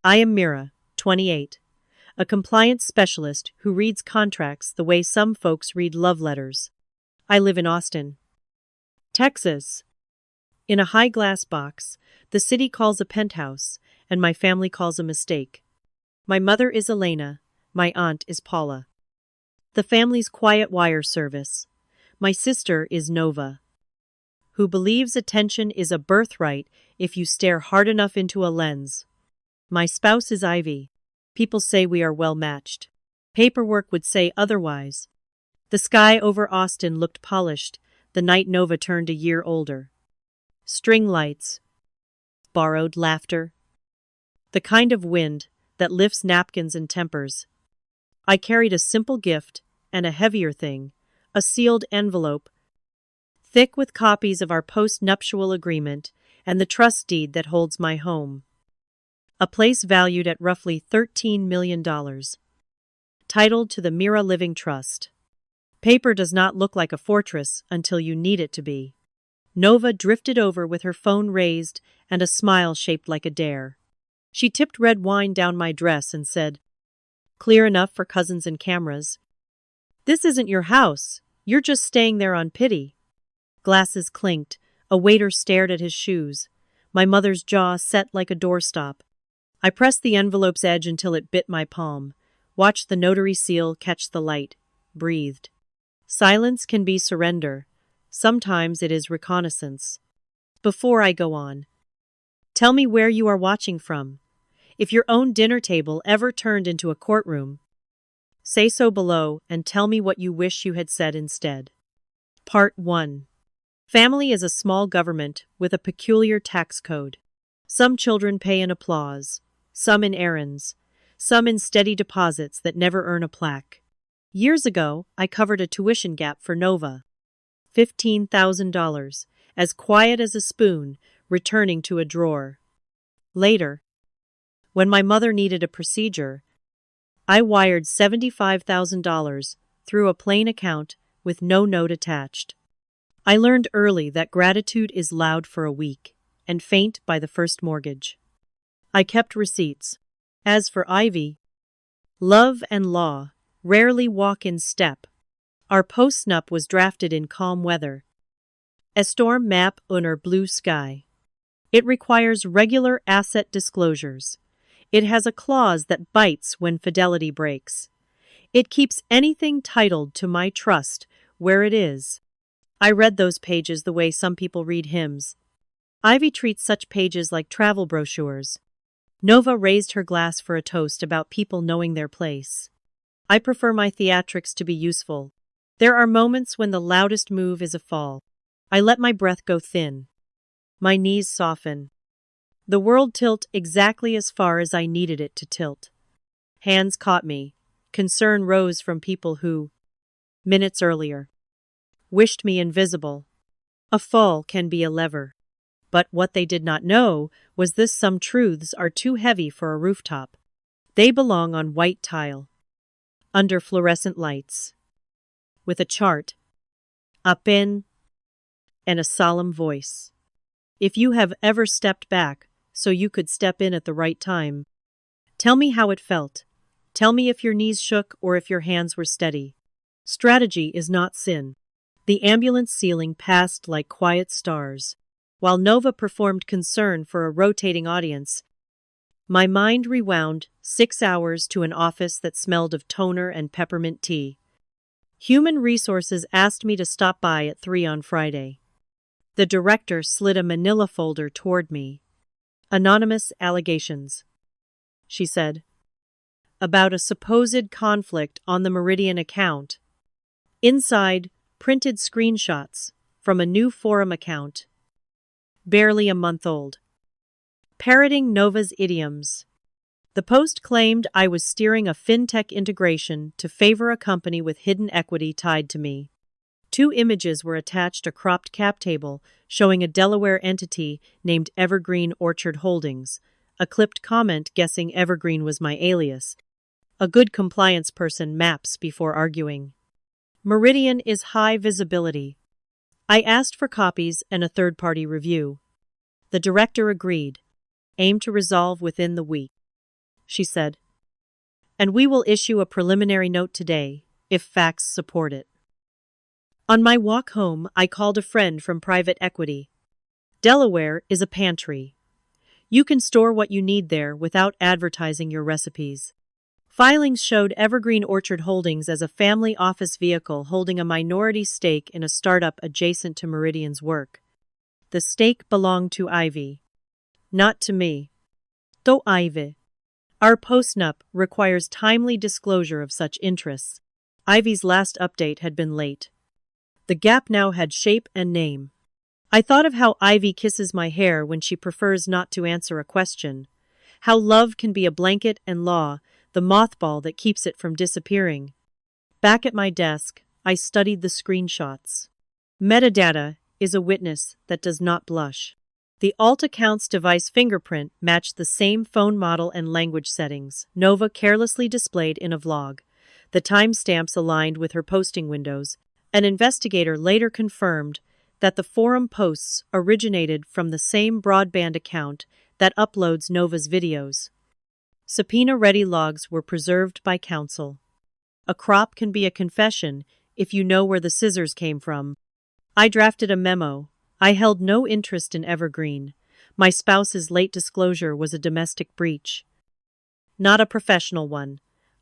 I am Mira, 28, a compliance specialist who reads contracts the way some folks read love letters. I live in Austin, Texas, in a high glass box the city calls a penthouse, and my family calls a mistake. My mother is Elena, my aunt is Paula. The family's quiet wire service. My sister is Nova, who believes attention is a birthright if you stare hard enough into a lens. My spouse is Ivy. People say we are well matched. Paperwork would say otherwise. The sky over Austin looked polished the night Nova turned a year older. String lights. Borrowed laughter. The kind of wind that lifts napkins and tempers. I carried a simple gift and a heavier thing, a sealed envelope, thick with copies of our post-nuptial agreement and the trust deed that holds my home. A place valued at roughly $13 million. Titled to the Mira Living Trust. Paper does not look like a fortress until you need it to be. Nova drifted over with her phone raised and a smile shaped like a dare. She tipped red wine down my dress and said, "Clear enough for cousins and cameras. This isn't your house. You're just staying there on pity." Glasses clinked. A waiter stared at his shoes. My mother's jaw set like a doorstop. I pressed the envelope's edge until it bit my palm. Watched the notary seal catch the light. Breathed. Silence can be surrender. Sometimes it is reconnaissance. Before I go on, tell me where you are watching from. If your own dinner table ever turned into a courtroom, say so below and tell me what you wish you had said instead. Part 1. Family is a small government with a peculiar tax code. Some children pay in applause, some in errands, some in steady deposits that never earn a plaque. Years ago, I covered a tuition gap for Nova. $15,000, as quiet as a spoon, returning to a drawer. Later, when my mother needed a procedure, I wired $75,000 through a plain account with no note attached. I learned early that gratitude is loud for a week and faint by the first mortgage. I kept receipts. As for Ivy, love and law rarely walk in step. Our post-nup was drafted in calm weather. A storm map under blue sky. It requires regular asset disclosures. It has a clause that bites when fidelity breaks. It keeps anything titled to my trust where it is. I read those pages the way some people read hymns. Ivy treats such pages like travel brochures. Nova raised her glass for a toast about people knowing their place. I prefer my theatrics to be useful. There are moments when the loudest move is a fall. I let my breath go thin. My knees soften. The world tilt exactly as far as I needed it to tilt. Hands caught me. Concern rose from people who, minutes earlier, wished me invisible. A fall can be a lever. But what they did not know was this: some truths are too heavy for a rooftop. They belong on white tile, under fluorescent lights, with a chart, a pen, and a solemn voice. If you have ever stepped back so you could step in at the right time, tell me how it felt. Tell me if your knees shook or if your hands were steady. Strategy is not sin. The ambulance ceiling passed like quiet stars. While Nova performed concern for a rotating audience, my mind rewound 6 hours to an office that smelled of toner and peppermint tea. Human Resources asked me to stop by at 3 on Friday. The director slid a manila folder toward me. "Anonymous allegations," she said, "about a supposed conflict on the Meridian account." Inside, printed screenshots from a new forum account, barely a month old, parroting Nova's idioms. The post claimed I was steering a fintech integration to favor a company with hidden equity tied to me. 2 images were attached: a cropped cap table showing a Delaware entity named Evergreen Orchard Holdings, a clipped comment guessing Evergreen was my alias. A good compliance person maps before arguing. Meridian is high visibility. I asked for copies and a third-party review. The director agreed. Aim to resolve within the week. she said. And we will issue a preliminary note today, if facts support it. On my walk home, I called a friend from private equity. Delaware is a pantry. You can store what you need there without advertising your recipes. Filings showed Evergreen Orchard Holdings as a family office vehicle holding a minority stake in a startup adjacent to Meridian's work. The stake belonged to Ivy. Not to me. To Ivy. Our postnup requires timely disclosure of such interests. Ivy's last update had been late. The gap now had shape and name. I thought of how Ivy kisses my hair when she prefers not to answer a question. How love can be a blanket and law, the mothball that keeps it from disappearing. Back at my desk, I studied the screenshots. Metadata is a witness that does not blush. The alt account's device fingerprint matched the same phone model and language settings Nova carelessly displayed in a vlog. The timestamps aligned with her posting windows. An investigator later confirmed that the forum posts originated from the same broadband account that uploads Nova's videos. Subpoena-ready logs were preserved by counsel. A crop can be a confession if you know where the scissors came from. I drafted a memo. I held no interest in Evergreen. My spouse's late disclosure was a domestic breach. Not a professional one.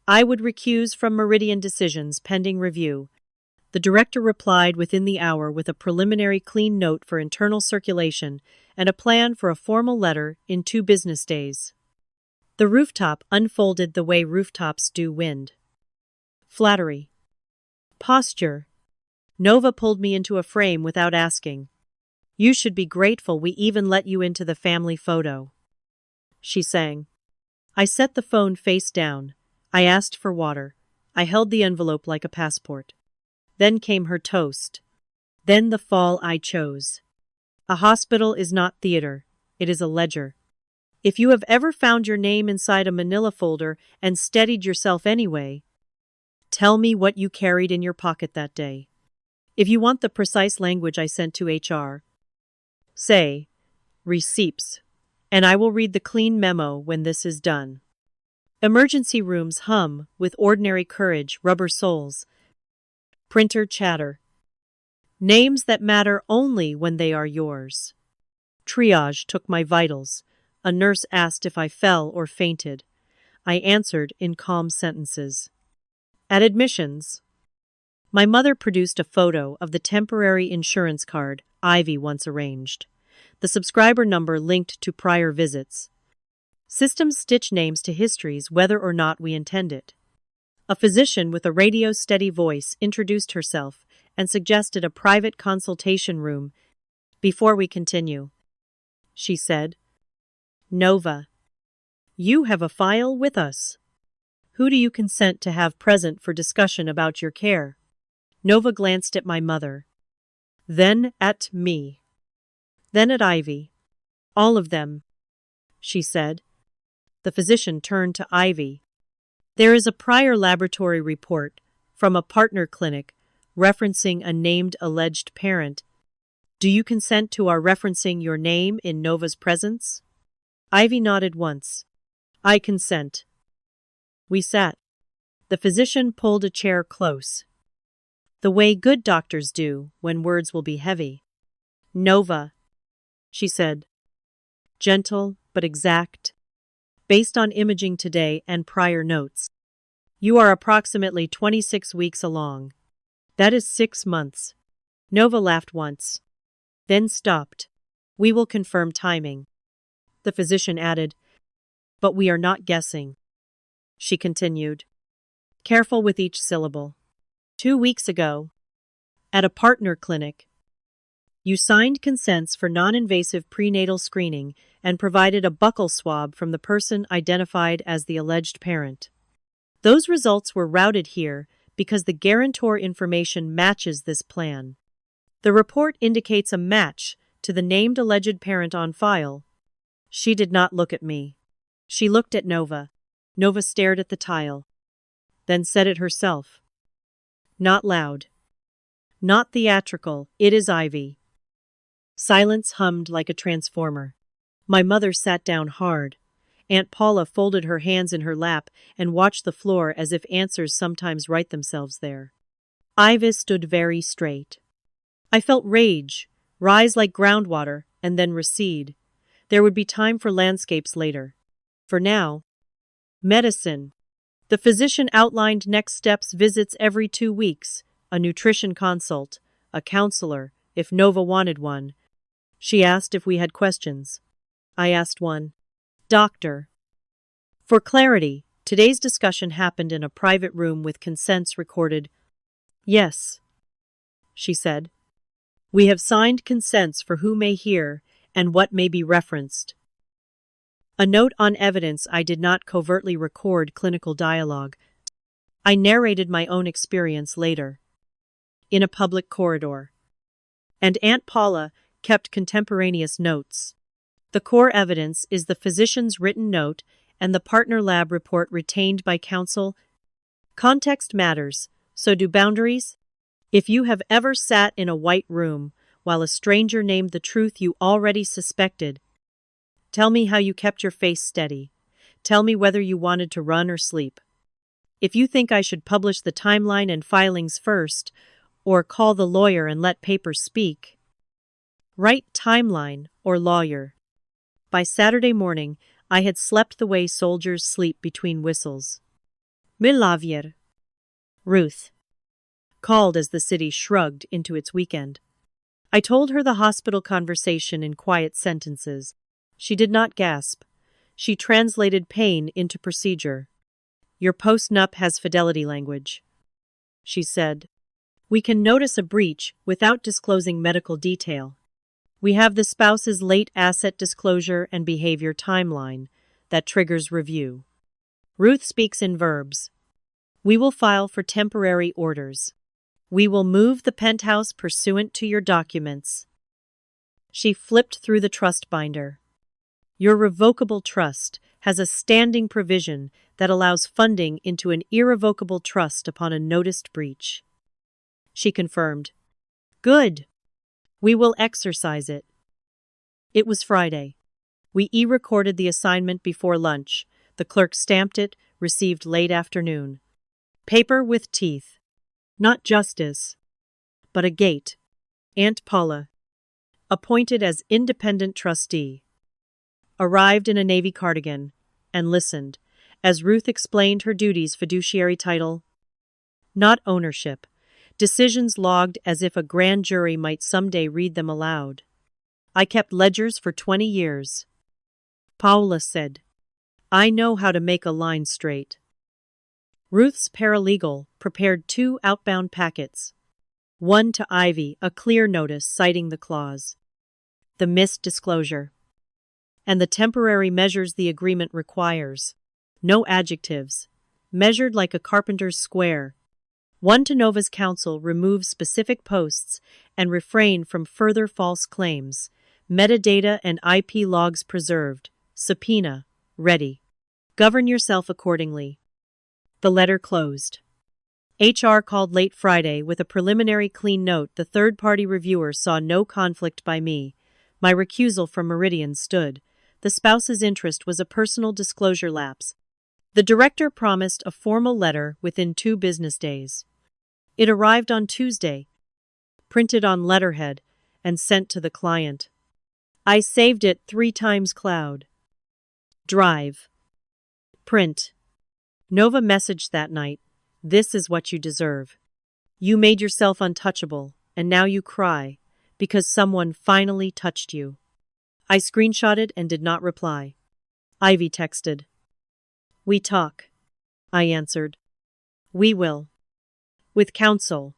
I would recuse from Meridian decisions pending review. The director replied within the hour with a preliminary clean note for internal circulation and a plan for a formal letter in 2 business days. The rooftop unfolded the way rooftops do wind. Flattery. Posture. Nova pulled me into a frame without asking. You should be grateful we even let you into the family photo. She sang. I set the phone face down. I asked for water. I held the envelope like a passport. Then came her toast. Then the fall I chose. A hospital is not theater. It is a ledger. If you have ever found your name inside a manila folder and steadied yourself anyway, tell me what you carried in your pocket that day. If you want the precise language I sent to HR, say, receipts, and I will read the clean memo when this is done. Emergency rooms hum with ordinary courage, rubber soles. Printer chatter. Names that matter only when they are yours. Triage took my vitals. A nurse asked if I fell or fainted. I answered in calm sentences. At admissions, my mother produced a photo of the temporary insurance card Ivy once arranged. The subscriber number linked to prior visits. Systems stitch names to histories whether or not we intend it. A physician with a radio-steady voice introduced herself and suggested a private consultation room. Before we continue, she said, Nova, you have a file with us. Who do you consent to have present for discussion about your care? Nova glanced at my mother. Then at me. Then at Ivy. All of them, she said. The physician turned to Ivy. There is a prior laboratory report from a partner clinic referencing a named alleged parent. Do you consent to our referencing your name in Nova's presence? Ivy nodded once. I consent. We sat. The physician pulled a chair close. The way good doctors do when words will be heavy. Nova, she said. Gentle but exact. Based on imaging today and prior notes, you are approximately 26 weeks along. That is 6 months. Nova laughed once, then stopped. We will confirm timing. The physician added, but we are not guessing. She continued, careful with each syllable. 2 weeks ago, at a partner clinic, you signed consents for non-invasive prenatal screening and provided a buccal swab from the person identified as the alleged parent. Those results were routed here because the guarantor information matches this plan. The report indicates a match to the named alleged parent on file. She did not look at me. She looked at Nova. Nova stared at the tile, then said it herself. Not loud. Not theatrical, it is Ivy. Silence hummed like a transformer. My mother sat down hard. Aunt Paula folded her hands in her lap and watched the floor as if answers sometimes write themselves there. Ivy stood very straight. I felt rage, rise like groundwater, and then recede. There would be time for landscapes later. For now, medicine. The physician outlined next steps: visits every 2 weeks, a nutrition consult, a counselor, if Nova wanted one. She asked if we had questions. I asked one. Doctor. For clarity, today's discussion happened in a private room with consents recorded. Yes, she said. We have signed consents for who may hear and what may be referenced. A note on evidence: I did not covertly record clinical dialogue. I narrated my own experience later, in a public corridor. And Aunt Paula kept contemporaneous notes. The core evidence is the physician's written note and the partner lab report retained by counsel. Context matters, so do boundaries. If you have ever sat in a white room while a stranger named the truth you already suspected, tell me how you kept your face steady. Tell me whether you wanted to run or sleep. If you think I should publish the timeline and filings first, or call the lawyer and let papers speak, write timeline or lawyer. By Saturday morning, I had slept the way soldiers sleep between whistles. Milavier. Ruth called as the city shrugged into its weekend. I told her the hospital conversation in quiet sentences. She did not gasp. She translated pain into procedure. Your post-nup has fidelity language, she said. We can notice a breach without disclosing medical detail. We have the spouse's late asset disclosure and behavior timeline that triggers review. Ruth speaks in verbs. We will file for temporary orders. We will move the penthouse pursuant to your documents. She flipped through the trust binder. Your revocable trust has a standing provision that allows funding into an irrevocable trust upon a noticed breach. She confirmed. Good. We will exercise it. It was Friday. We e-recorded the assignment before lunch. The clerk stamped it, received late afternoon. Paper with teeth. Not justice, but a gate. Aunt Paula, appointed as independent trustee, arrived in a navy cardigan and listened as Ruth explained her duties: fiduciary title, not ownership, decisions logged as if a grand jury might someday read them aloud. I kept ledgers for 20 years. Paula said, I know how to make a line straight. Ruth's paralegal prepared 2 outbound packets. One to Ivy, a clear notice citing the clause, the missed disclosure, and the temporary measures the agreement requires. No adjectives. Measured like a carpenter's square. One to Nova's counsel: remove specific posts and refrain from further false claims. Metadata and IP logs preserved. Subpoena ready. Govern yourself accordingly. The letter closed. HR called late Friday with a preliminary clean note. The third-party reviewer saw no conflict by me. My recusal from Meridian stood. The spouse's interest was a personal disclosure lapse. The director promised a formal letter within 2 business days. It arrived on Tuesday, printed on letterhead, and sent to the client. I saved it 3 times cloud. Drive. Print. Nova messaged that night, this is what you deserve. You made yourself untouchable, and now you cry, because someone finally touched you. I screenshotted and did not reply. Ivy texted. We talk. I answered. We will. With counsel.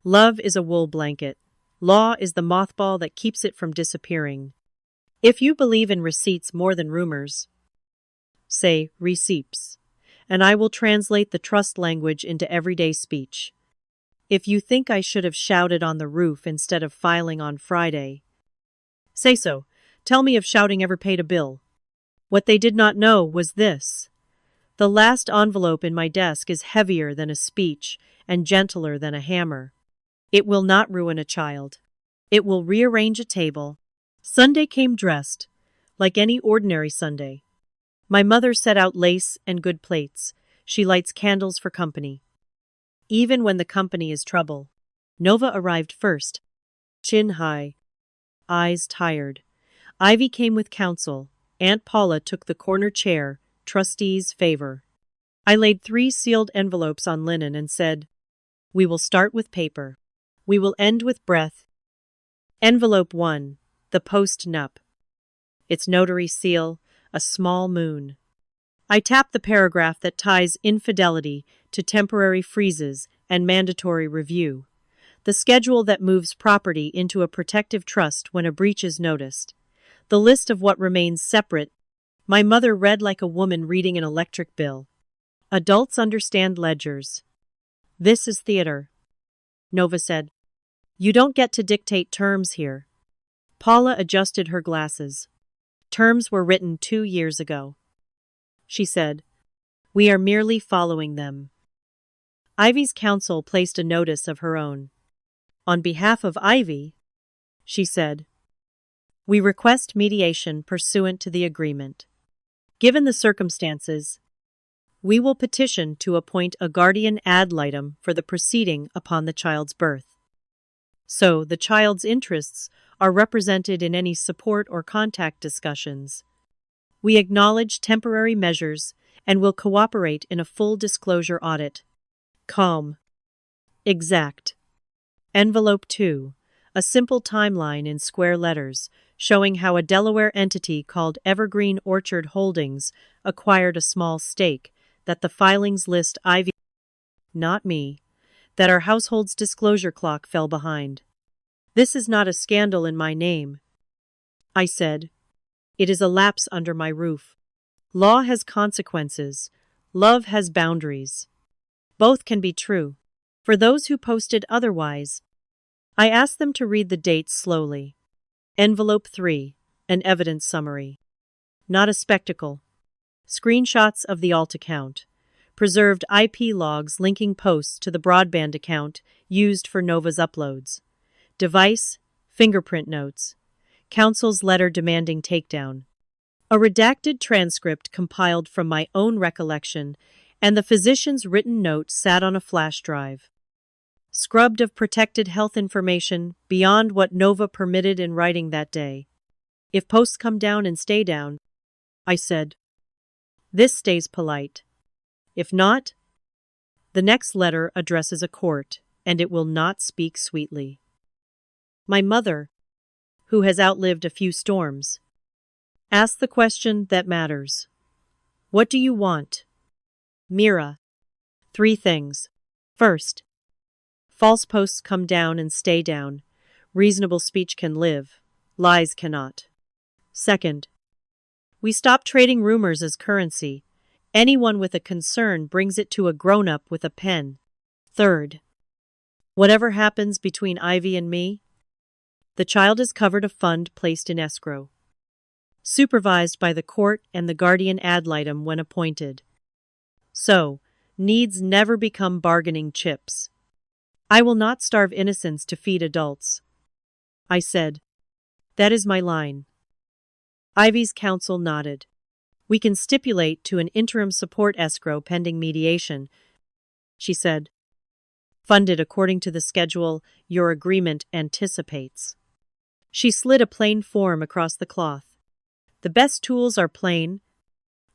Love is a wool blanket. Law is the mothball that keeps it from disappearing. If you believe in receipts more than rumors, say receipts, and I will translate the trust language into everyday speech. If you think I should have shouted on the roof instead of filing on Friday, say so. Tell me if shouting ever paid a bill. What they did not know was this. The last envelope in my desk is heavier than a speech and gentler than a hammer. It will not ruin a child. It will rearrange a table. Sunday came dressed, like any ordinary Sunday. My mother set out lace and good plates. She lights candles for company. Even when the company is trouble. Nova arrived first, chin high, eyes tired. Ivy came with counsel. Aunt Paula took the corner chair, trustee's favor. I laid 3 sealed envelopes on linen and said, "We will start with paper. We will end with breath." Envelope 1, the post-nup. Its notary seal, a small moon. I tap the paragraph that ties infidelity to temporary freezes and mandatory review. The schedule that moves property into a protective trust when a breach is noticed. The list of what remains separate. My mother read like a woman reading an electric bill. Adults understand ledgers. This is theater. Nova said, "You don't get to dictate terms here." Paula adjusted her glasses. "Terms were written 2 years ago." She said, "We are merely following them." Ivy's counsel placed a notice of her own. "On behalf of Ivy," she said, "we request mediation pursuant to the agreement. Given the circumstances, we will petition to appoint a guardian ad litem for the proceeding upon the child's birth. So the child's interests are represented in any support or contact discussions. We acknowledge temporary measures and will cooperate in a full disclosure audit." Calm. Exact. Envelope 2, a simple timeline in square letters, showing how a Delaware entity called Evergreen Orchard Holdings acquired a small stake, that the filings list Ivy, not me, that our household's disclosure clock fell behind. "This is not a scandal in my name," I said. "It is a lapse under my roof. Law has consequences. Love has boundaries. Both can be true." For those who posted otherwise, I asked them to read the dates slowly. Envelope 3, an evidence summary. Not a spectacle. Screenshots of the alt account. Preserved IP logs linking posts to the broadband account used for Nova's uploads. Device, fingerprint notes. Counsel's letter demanding takedown. A redacted transcript compiled from my own recollection, and the physician's written note sat on a flash drive. Scrubbed of protected health information beyond what Nova permitted in writing that day. "If posts come down and stay down," I said. "This stays polite. If not, the next letter addresses a court, and it will not speak sweetly." My mother, who has outlived a few storms, asked the question that matters. "What do you want?" Mira. 3 things. First, false posts come down and stay down. Reasonable speech can live. Lies cannot. Second, we stop trading rumors as currency. Anyone with a concern brings it to a grown-up with a pen. Third, whatever happens between Ivy and me, the child is covered a fund placed in escrow, supervised by the court and the guardian ad litem when appointed. So, needs never become bargaining chips. I will not starve innocents to feed adults. I said, "That is my line." Ivy's counsel nodded. "We can stipulate to an interim support escrow pending mediation," she said. "Funded according to the schedule your agreement anticipates." She slid a plain form across the cloth. The best tools are plain.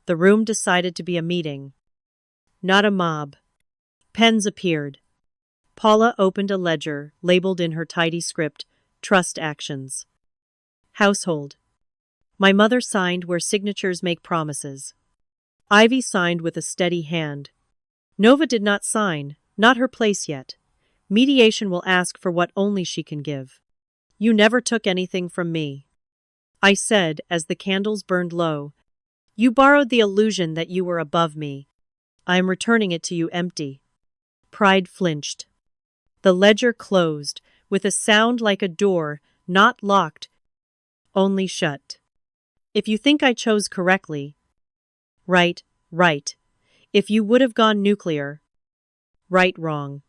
The room decided to be a meeting, not a mob. Pens appeared. Paula opened a ledger, labeled in her tidy script, "Trust Actions." Household. My mother signed where signatures make promises. Ivy signed with a steady hand. Nova did not sign, not her place yet. Mediation will ask for what only she can give. "You never took anything from me," I said as the candles burned low. "You borrowed the illusion that you were above me. I am returning it to you empty." Pride flinched. The ledger closed, with a sound like a door, not locked, only shut. "If you think I chose correctly," right, right. "If you would have gone nuclear," right, wrong.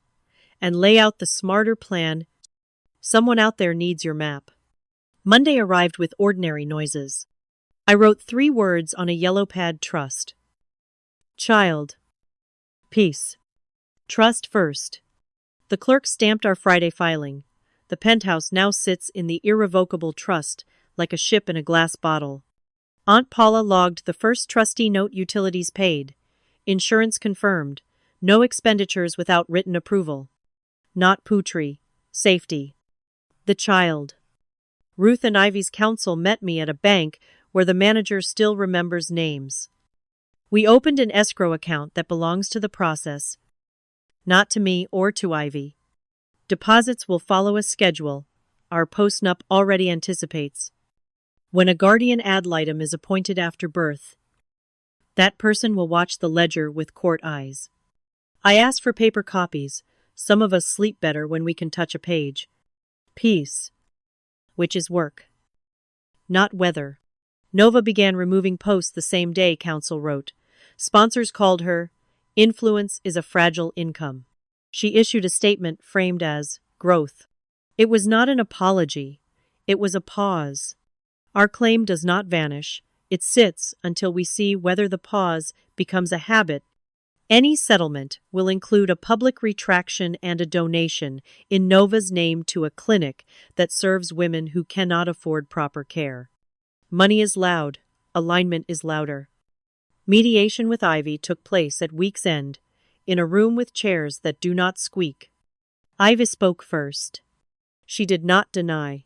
"And lay out the smarter plan," someone out there needs your map. Monday arrived with ordinary noises. I wrote 3 words on a yellow pad: trust. Child. Peace. Trust first. The clerk stamped our Friday filing. The penthouse now sits in the irrevocable trust, like a ship in a glass bottle. Aunt Paula logged the first trustee note: utilities paid. Insurance confirmed. No expenditures without written approval. Not pootry. Safety. The child. Ruth and Ivy's counsel met me at a bank where the manager still remembers names. We opened an escrow account that belongs to the process, not to me or to Ivy. Deposits will follow a schedule, our postnup already anticipates. When a guardian ad litem is appointed after birth, that person will watch the ledger with court eyes. I asked for paper copies. Some of us sleep better when we can touch a page. Peace. Which is work, not weather. Nova began removing posts the same day, counsel wrote. Sponsors called her, "Influence is a fragile income." She issued a statement framed as growth. It was not an apology. It was a pause. Our claim does not vanish. It sits until we see whether the pause becomes a habit. Any settlement will include a public retraction and a donation in Nova's name to a clinic that serves women who cannot afford proper care. Money is loud. Alignment is louder. Mediation with Ivy took place at week's end, in a room with chairs that do not squeak. Ivy spoke first. She did not deny.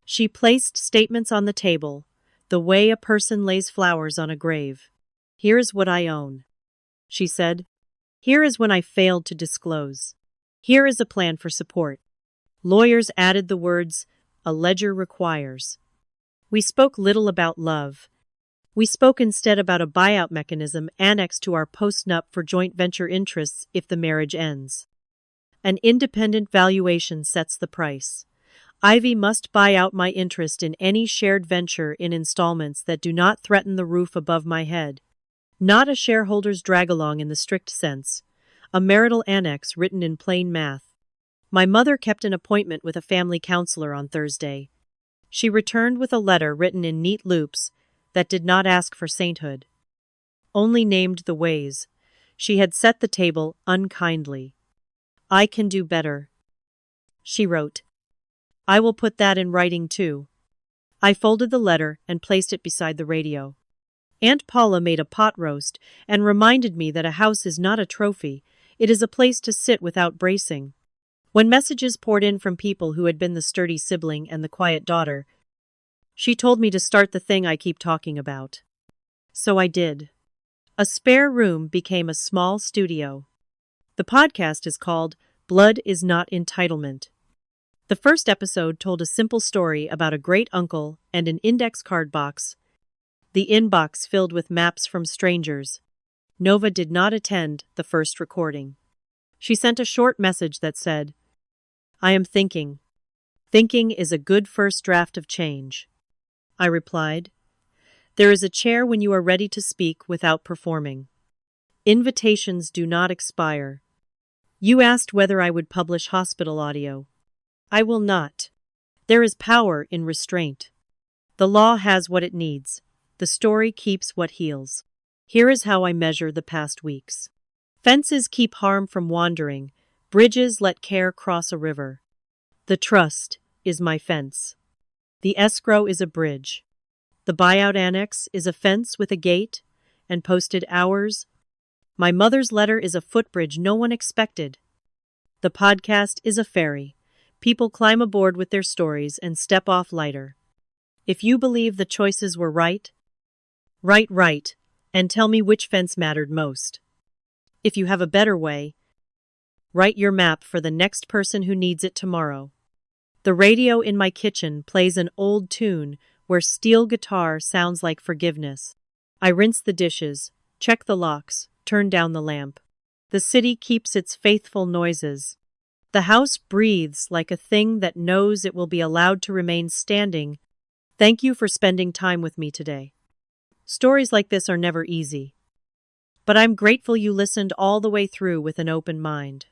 She placed statements on the table, the way a person lays flowers on a grave. Here is what I own, she said. Here is when I failed to disclose. Here is a plan for support. Lawyers added the words, a ledger requires. We spoke little about love. We spoke instead about a buyout mechanism annexed to our postnup for joint venture interests if the marriage ends. An independent valuation sets the price. Ivy must buy out my interest in any shared venture in installments that do not threaten the roof above my head. Not a shareholder's drag-along in the strict sense. A marital annex written in plain math. My mother kept an appointment with a family counselor on Thursday. She returned with a letter written in neat loops that did not ask for sainthood. Only named the ways. She had set the table unkindly. I can do better, she wrote. I will put that in writing too. I folded the letter and placed it beside the radio. Aunt Paula made a pot roast and reminded me that a house is not a trophy, it is a place to sit without bracing. When messages poured in from people who had been the sturdy sibling and the quiet daughter, she told me to start the thing I keep talking about. So I did. A spare room became a small studio. The podcast is called Blood is Not Entitlement. The first episode told a simple story about a great uncle and an index card box. The inbox filled with maps from strangers. Nova did not attend the first recording. She sent a short message that said, I am thinking. Thinking is a good first draft of change. I replied, there is a chair when you are ready to speak without performing. Invitations do not expire. You asked whether I would publish hospital audio. I will not. There is power in restraint. The law has what it needs. The story keeps what heals. Here is how I measure the past weeks. Fences keep harm from wandering. Bridges let care cross a river. The trust is my fence. The escrow is a bridge. The buyout annex is a fence with a gate and posted hours. My mother's letter is a footbridge no one expected. The podcast is a ferry. People climb aboard with their stories and step off lighter. If you believe the choices were right, write, and tell me which fence mattered most. If you have a better way, write your map for the next person who needs it tomorrow. The radio in my kitchen plays an old tune where steel guitar sounds like forgiveness. I rinse the dishes, check the locks, turn down the lamp. The city keeps its faithful noises. The house breathes like a thing that knows it will be allowed to remain standing. Thank you for spending time with me today. Stories like this are never easy. But I'm grateful you listened all the way through with an open mind.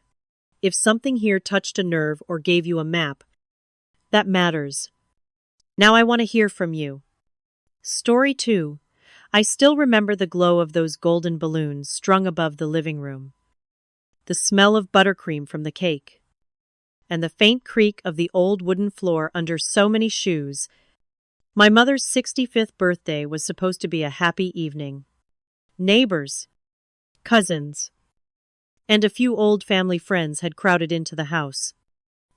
If something here touched a nerve or gave you a map, that matters. Now I want to hear from you. Story 2. I still remember the glow of those golden balloons strung above the living room, the smell of buttercream from the cake, and the faint creak of the old wooden floor under so many shoes. My mother's 65th birthday was supposed to be a happy evening. Neighbors, cousins, and a few old family friends had crowded into the house.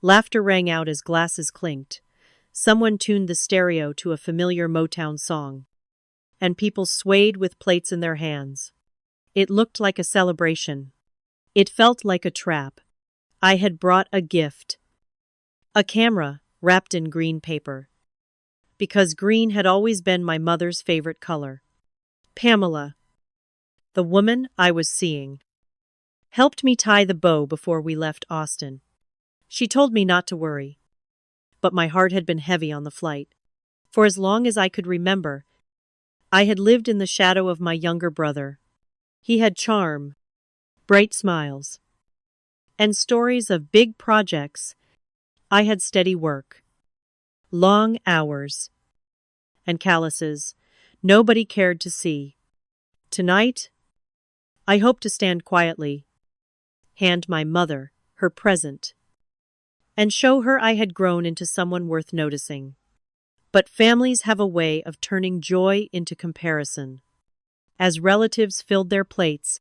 Laughter rang out as glasses clinked. Someone tuned the stereo to a familiar Motown song, and people swayed with plates in their hands. It looked like a celebration. It felt like a trap. I had brought a gift. A camera, wrapped in green paper. Because green had always been my mother's favorite color. Pamela, the woman I was seeing, helped me tie the bow before we left Austin. She told me not to worry. But my heart had been heavy on the flight. For as long as I could remember, I had lived in the shadow of my younger brother. He had charm, bright smiles, and stories of big projects. I had steady work, long hours, and calluses nobody cared to see. Tonight, I hope to stand quietly, hand my mother her present, and show her I had grown into someone worth noticing. But families have a way of turning joy into comparison. As relatives filled their plates,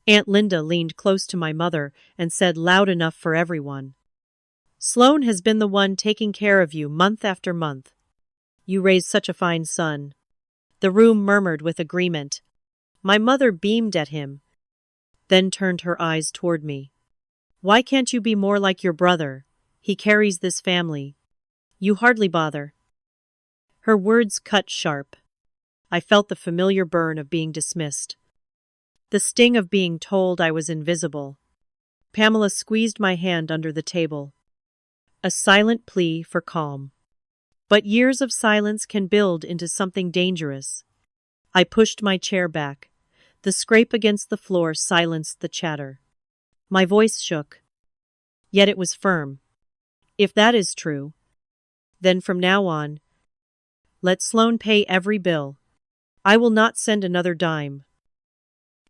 Aunt Linda leaned close to my mother and said loud enough for everyone, "Sloan has been the one taking care of you month after month. You raised such a fine son." The room murmured with agreement. My mother beamed at him, then turned her eyes toward me. "Why can't you be more like your brother? He carries this family. You hardly bother." Her words cut sharp. I felt the familiar burn of being dismissed, the sting of being told I was invisible. Pamela squeezed my hand under the table, a silent plea for calm. But years of silence can build into something dangerous. I pushed my chair back. The scrape against the floor silenced the chatter. My voice shook, yet it was firm. If that is true, then from now on, let Sloan pay every bill. I will not send another dime.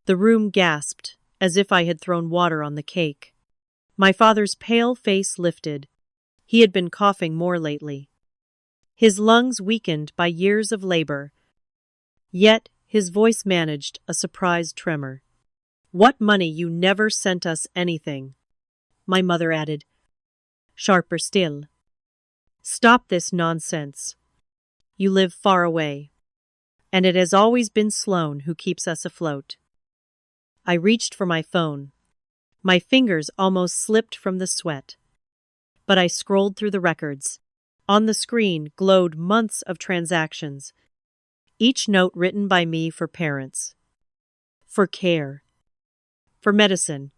The room gasped, as if I had thrown water on the cake. My father's pale face lifted. He had been coughing more lately, his lungs weakened by years of labor. Yet his voice managed a surprised tremor. "What money? You never sent us anything," my mother added, sharper still. "Stop this nonsense. You live far away, and it has always been Sloan who keeps us afloat." I reached for my phone. My fingers almost slipped from the sweat. But I scrolled through the records. On the screen glowed months of transactions, each note written by me for parents, for care, for medicine.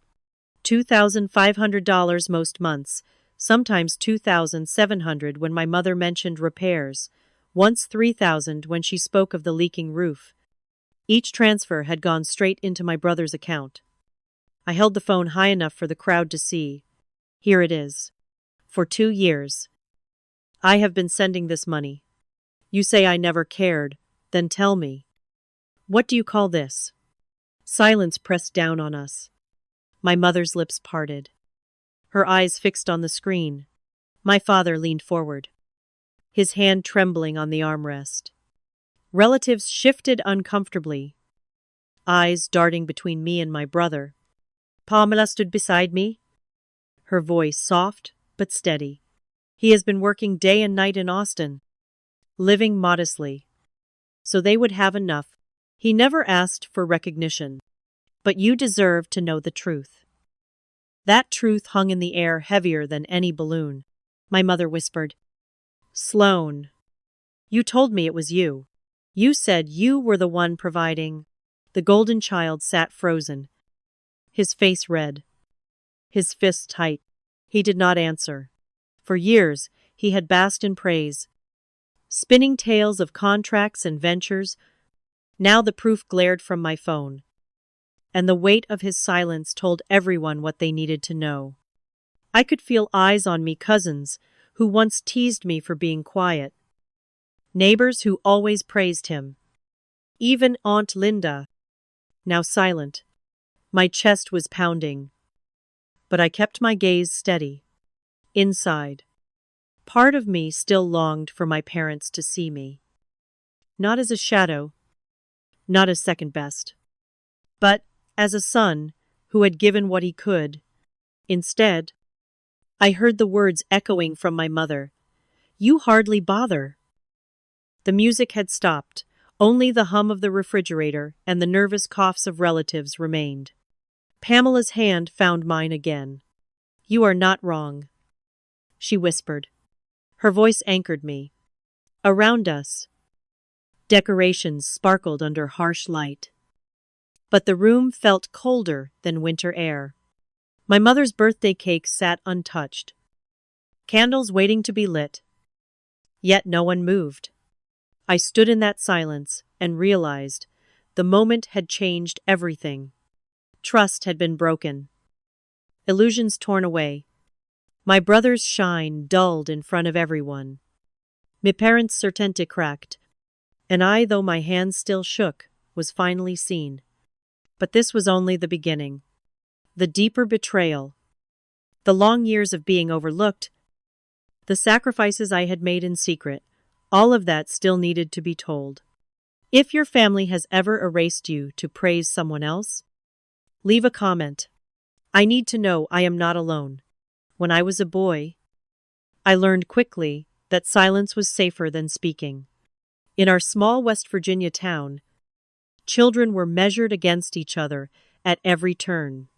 $2,500 most months, sometimes $2,700 when my mother mentioned repairs, once $3,000 when she spoke of the leaking roof. Each transfer had gone straight into my brother's account. I held the phone high enough for the crowd to see. Here it is. For 2 years, I have been sending this money. You say I never cared, then tell me. What do you call this? Silence pressed down on us. My mother's lips parted, her eyes fixed on the screen. My father leaned forward, his hand trembling on the armrest. Relatives shifted uncomfortably, eyes darting between me and my brother. Pamela stood beside me, her voice soft but steady. "He has been working day and night in Austin, living modestly, so they would have enough. He never asked for recognition. But you deserve to know the truth." That truth hung in the air heavier than any balloon. My mother whispered, "Sloan, you told me it was you. You said you were the one providing." The golden child sat frozen, his face red, his fists tight. He did not answer. For years, he had basked in praise, spinning tales of contracts and ventures. Now the proof glared from my phone, and the weight of his silence told everyone what they needed to know. I could feel eyes on me, cousins, who once teased me for being quiet, Neighbors who always praised him. Even Aunt Linda, now silent. My chest was pounding, but I kept my gaze steady. Inside, part of me still longed for my parents to see me. Not as a shadow, not as second best, but as a son who had given what he could. Instead, I heard the words echoing from my mother. "You hardly bother." The music had stopped. Only the hum of the refrigerator and the nervous coughs of relatives remained. Pamela's hand found mine again. "You are not wrong," she whispered. Her voice anchored me. Around us, decorations sparkled under harsh light. But the room felt colder than winter air. My mother's birthday cake sat untouched, candles waiting to be lit. Yet no one moved. I stood in that silence and realized the moment had changed everything. Trust had been broken. Illusions torn away. My brother's shine dulled in front of everyone. Mes parents' certainty cracked, and I, though my hands still shook, was finally seen. But this was only the beginning. The deeper betrayal, the long years of being overlooked, the sacrifices I had made in secret, all of that still needed to be told. If your family has ever erased you to praise someone else, leave a comment. I need to know I am not alone. When I was a boy, I learned quickly that silence was safer than speaking. In our small West Virginia town, children were measured against each other at every turn.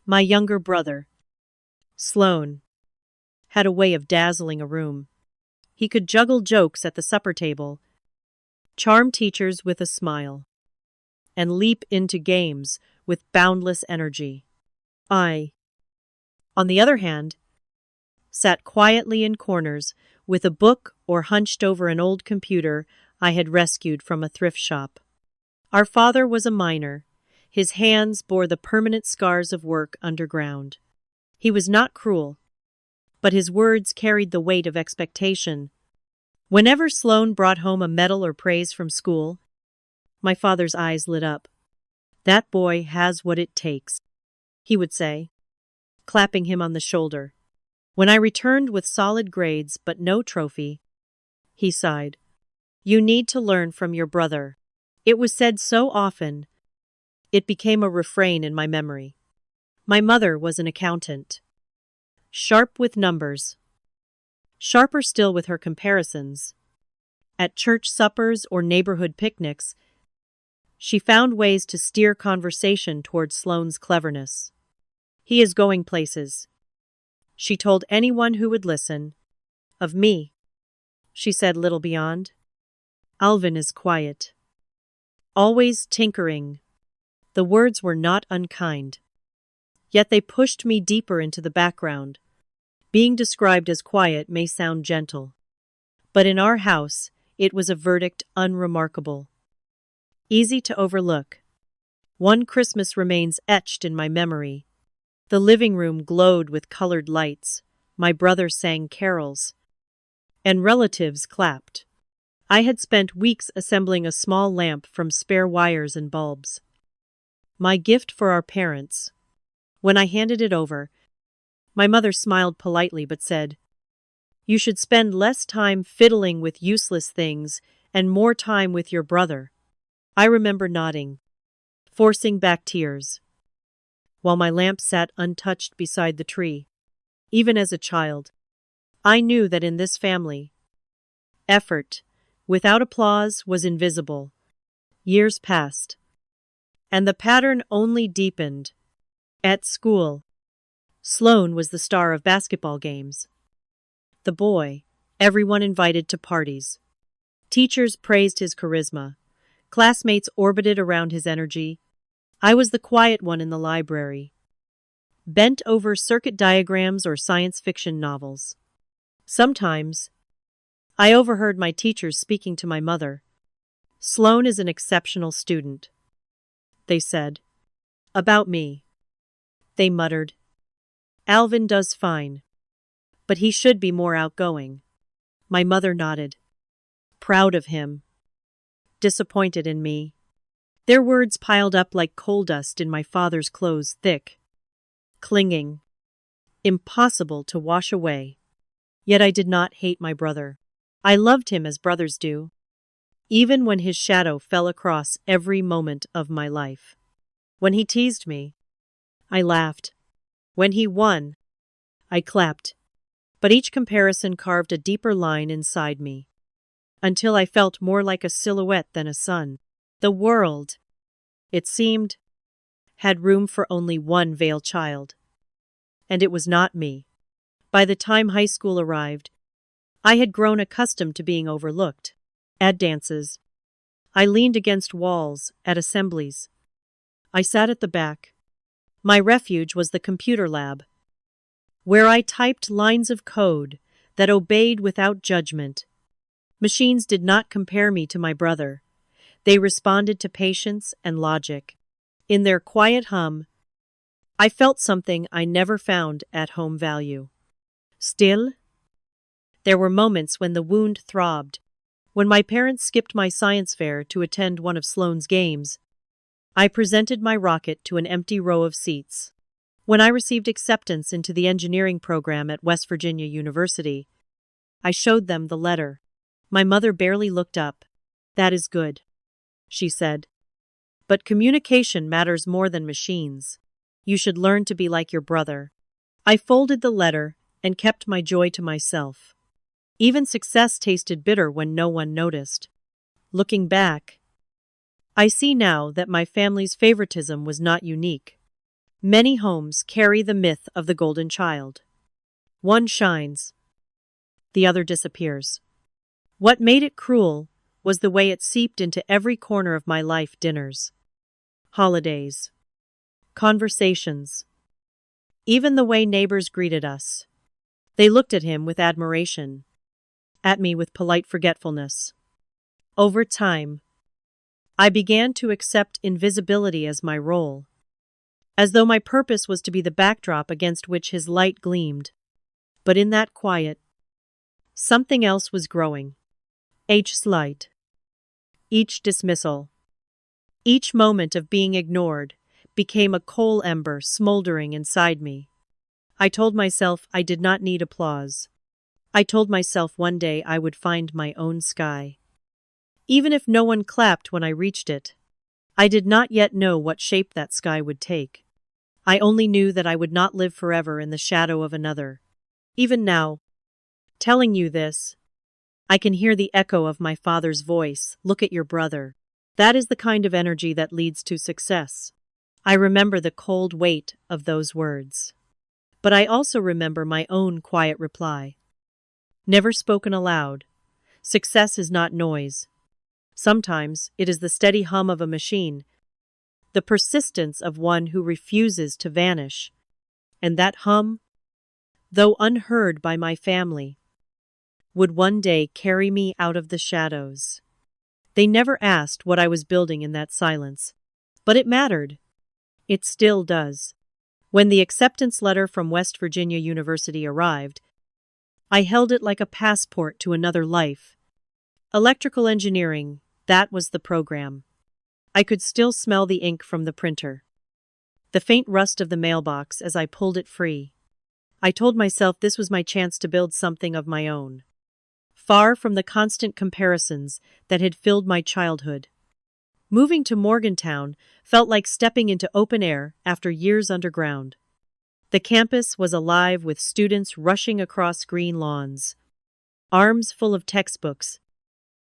My younger brother, Sloan, had a way of dazzling a room. He could juggle jokes at the supper table, charm teachers with a smile, and leap into games with boundless energy. I, on the other hand, sat quietly in corners with a book or hunched over an old computer I had rescued from a thrift shop. Our father was a miner. His hands bore the permanent scars of work underground. He was not cruel, but his words carried the weight of expectation. Whenever Sloan brought home a medal or praise from school, my father's eyes lit up. "That boy has what it takes," he would say, clapping him on the shoulder. When I returned with solid grades but no trophy, he sighed. "You need to learn from your brother." It was said so often, it became a refrain in my memory. My mother was an accountant, sharp with numbers, sharper still with her comparisons. At church suppers or neighborhood picnics, she found ways to steer conversation toward Sloane's cleverness. "He is going places," she told anyone who would listen. "Of me," she said little beyond. "Alvin is quiet, always tinkering." The words were not unkind, yet they pushed me deeper into the background. Being described as quiet may sound gentle, but in our house, it was a verdict unremarkable, easy to overlook. One Christmas remains etched in my memory. The living room glowed with colored lights. My brother sang carols, and relatives clapped. I had spent weeks assembling a small lamp from spare wires and bulbs. My gift for our parents. When I handed it over, my mother smiled politely but said, "You should spend less time fiddling with useless things and more time with your brother." I remember nodding, forcing back tears, while my lamp sat untouched beside the tree. Even as a child, I knew that in this family, effort, without applause, was invisible. Years passed, and the pattern only deepened. At school, Sloan was the star of basketball games. The boy everyone invited to parties. Teachers praised his charisma. Classmates orbited around his energy. I was the quiet one in the library, bent over circuit diagrams or science fiction novels. Sometimes, I overheard my teachers speaking to my mother. "Sloan is an exceptional student," they said. About me, they muttered, "Alvin does fine, but he should be more outgoing." My mother nodded. proud of him, disappointed in me. Their words piled up like coal dust in my father's clothes, thick, clinging, impossible to wash away. Yet I did not hate my brother. I loved him as brothers do, even when his shadow fell across every moment of my life. When he teased me, I laughed. When he won, I clapped. But each comparison carved a deeper line inside me, until I felt more like a silhouette than a son. The world, it seemed, had room for only one veiled child. And it was not me. By the time high school arrived, I had grown accustomed to being overlooked. At dances, I leaned against walls. At assemblies, I sat at the back. My refuge was the computer lab, where I typed lines of code that obeyed without judgment. Machines did not compare me to my brother. They responded to patience and logic. In their quiet hum, I felt something I never found at home value. Still, there were moments when the wound throbbed. When my parents skipped my science fair to attend one of Sloan's games, I presented my rocket to an empty row of seats. When I received acceptance into the engineering program at West Virginia University, I showed them the letter. My mother barely looked up. "That is good," she said. "But communication matters more than machines. You should learn to be like your brother." I folded the letter and kept my joy to myself. Even success tasted bitter when no one noticed. Looking back, I see now that my family's favoritism was not unique. Many homes carry the myth of the golden child. One shines, the other disappears. What made it cruel was the way it seeped into every corner of my life: dinners, holidays, conversations, even the way neighbors greeted us. They looked at him with admiration, at me with polite forgetfulness. Over time, I began to accept invisibility as my role, as though my purpose was to be the backdrop against which his light gleamed. But in that quiet, something else was growing. Each slight, each dismissal, each moment of being ignored became a coal ember smoldering inside me. I told myself I did not need applause. I told myself one day I would find my own sky. Even if no one clapped when I reached it, I did not yet know what shape that sky would take. I only knew that I would not live forever in the shadow of another. Even now, telling you this, I can hear the echo of my father's voice. "Look at your brother." That is the kind of energy that leads to success. I remember the cold weight of those words. But I also remember my own quiet reply. Never spoken aloud. Success is not noise. Sometimes it is the steady hum of a machine, the persistence of one who refuses to vanish. And that hum, though unheard by my family, would one day carry me out of the shadows. They never asked what I was building in that silence, but it mattered. It still does. When the acceptance letter from West Virginia University arrived, I held it like a passport to another life. Electrical engineering, that was the program. I could still smell the ink from the printer, the faint rust of the mailbox as I pulled it free. I told myself this was my chance to build something of my own, far from the constant comparisons that had filled my childhood. Moving to Morgantown felt like stepping into open air after years underground. The campus was alive with students rushing across green lawns, arms full of textbooks,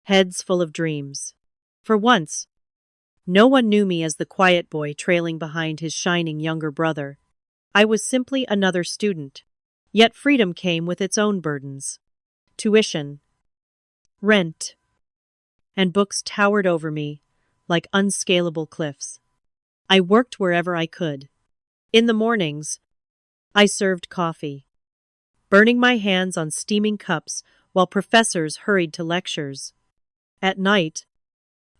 heads full of dreams. For once, no one knew me as the quiet boy trailing behind his shining younger brother. I was simply another student. Yet freedom came with its own burdens. Tuition, rent, and books towered over me like unscalable cliffs. I worked wherever I could. In the mornings, I served coffee, burning my hands on steaming cups while professors hurried to lectures. At night,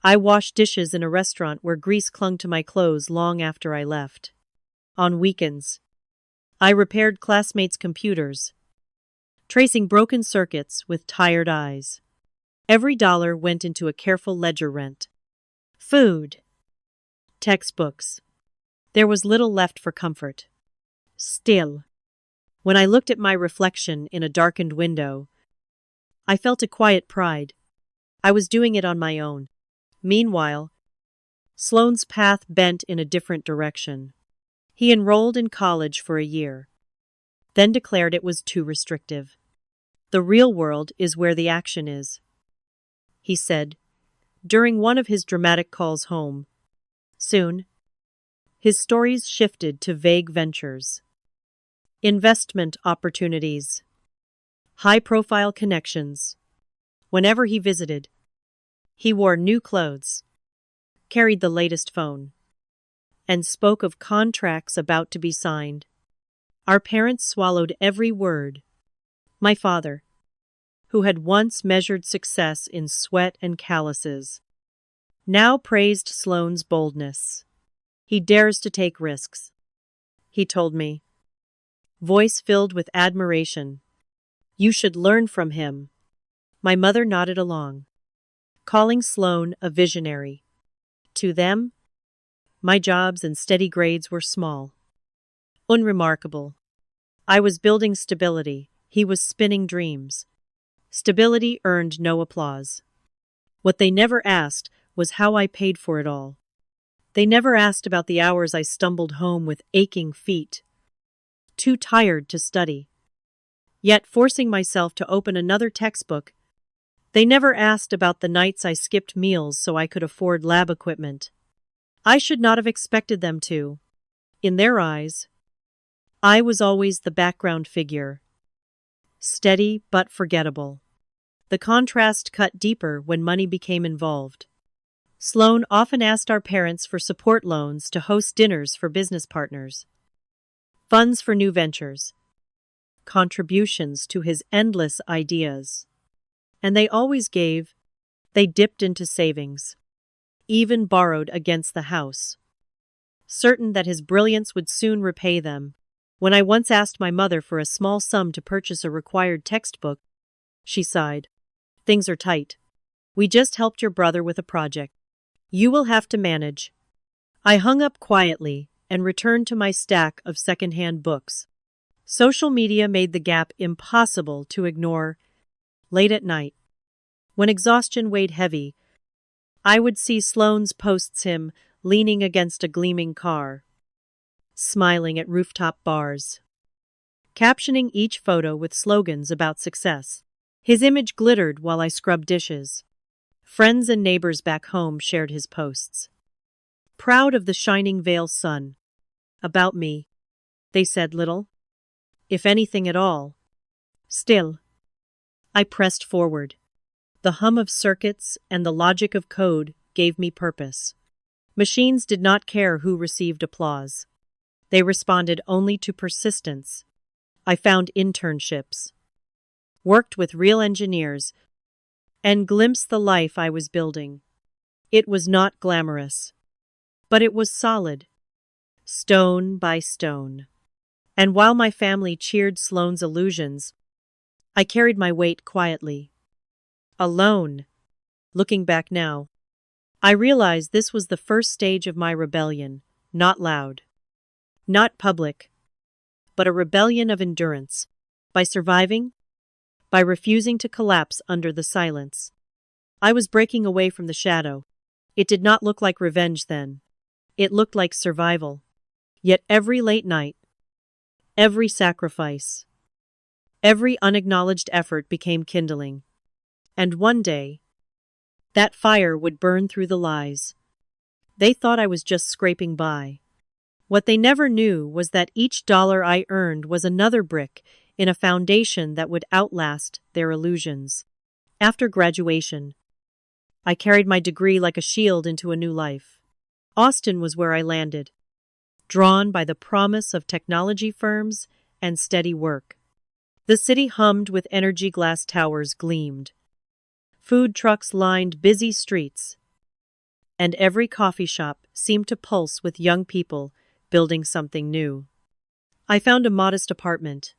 I washed dishes in a restaurant where grease clung to my clothes long after I left. On weekends, I repaired classmates' computers, tracing broken circuits with tired eyes. Every dollar went into a careful ledger rent. Food. Textbooks. There was little left for comfort. Still, when I looked at my reflection in a darkened window, I felt a quiet pride. I was doing it on my own. Meanwhile, Sloane's path bent in a different direction. He enrolled in college for a year, then declared it was too restrictive. The real world is where the action is, he said, during one of his dramatic calls home. Soon, his stories shifted to vague ventures, investment opportunities, high-profile connections. Whenever he visited, he wore new clothes, carried the latest phone, and spoke of contracts about to be signed. Our parents swallowed every word. My father, who had once measured success in sweat and calluses, now praised Sloane's boldness. He dares to take risks, he told me, voice filled with admiration. You should learn from him. My mother nodded along, calling Sloane a visionary. To them, my jobs and steady grades were small, unremarkable. I was building stability, he was spinning dreams. Stability earned no applause. What they never asked was how I paid for it all. They never asked about the hours I stumbled home with aching feet, too tired to study, yet forcing myself to open another textbook. They never asked about the nights I skipped meals so I could afford lab equipment. I should not have expected them to. In their eyes, I was always the background figure, steady but forgettable. The contrast cut deeper when money became involved. Sloane often asked our parents for support loans to host dinners for business partners, funds for new ventures, contributions to his endless ideas. And they always gave. They dipped into savings, even borrowed against the house, certain that his brilliance would soon repay them. When I once asked my mother for a small sum to purchase a required textbook, she sighed. Things are tight. We just helped your brother with a project. You will have to manage. I hung up quietly and returned to my stack of secondhand books. Social media made the gap impossible to ignore. Late at night, when exhaustion weighed heavy, I would see Sloane's posts, him leaning against a gleaming car, smiling at rooftop bars, captioning each photo with slogans about success. His image glittered while I scrubbed dishes. Friends and neighbors back home shared his posts, proud of the shining Vale sun. About me, they said little, if anything at all. Still, I pressed forward. The hum of circuits and the logic of code gave me purpose. Machines did not care who received applause. They responded only to persistence. I found internships, worked with real engineers, and glimpsed the life I was building. It was not glamorous, but it was solid, stone by stone. And while my family cheered Sloane's illusions, I carried my weight quietly. Alone. Looking back now, I realize this was the first stage of my rebellion, not loud, not public, but a rebellion of endurance. By surviving, by refusing to collapse under the silence, I was breaking away from the shadow. It did not look like revenge then. It looked like survival. Yet every late night, every sacrifice, every unacknowledged effort became kindling. And one day, that fire would burn through the lies. They thought I was just scraping by. What they never knew was that each dollar I earned was another brick in a foundation that would outlast their illusions. After graduation, I carried my degree like a shield into a new life. Austin was where I landed, drawn by the promise of technology firms and steady work. The city hummed with energy, glass towers gleamed. Food trucks lined busy streets, and every coffee shop seemed to pulse with young people building something new. I found a modest apartment,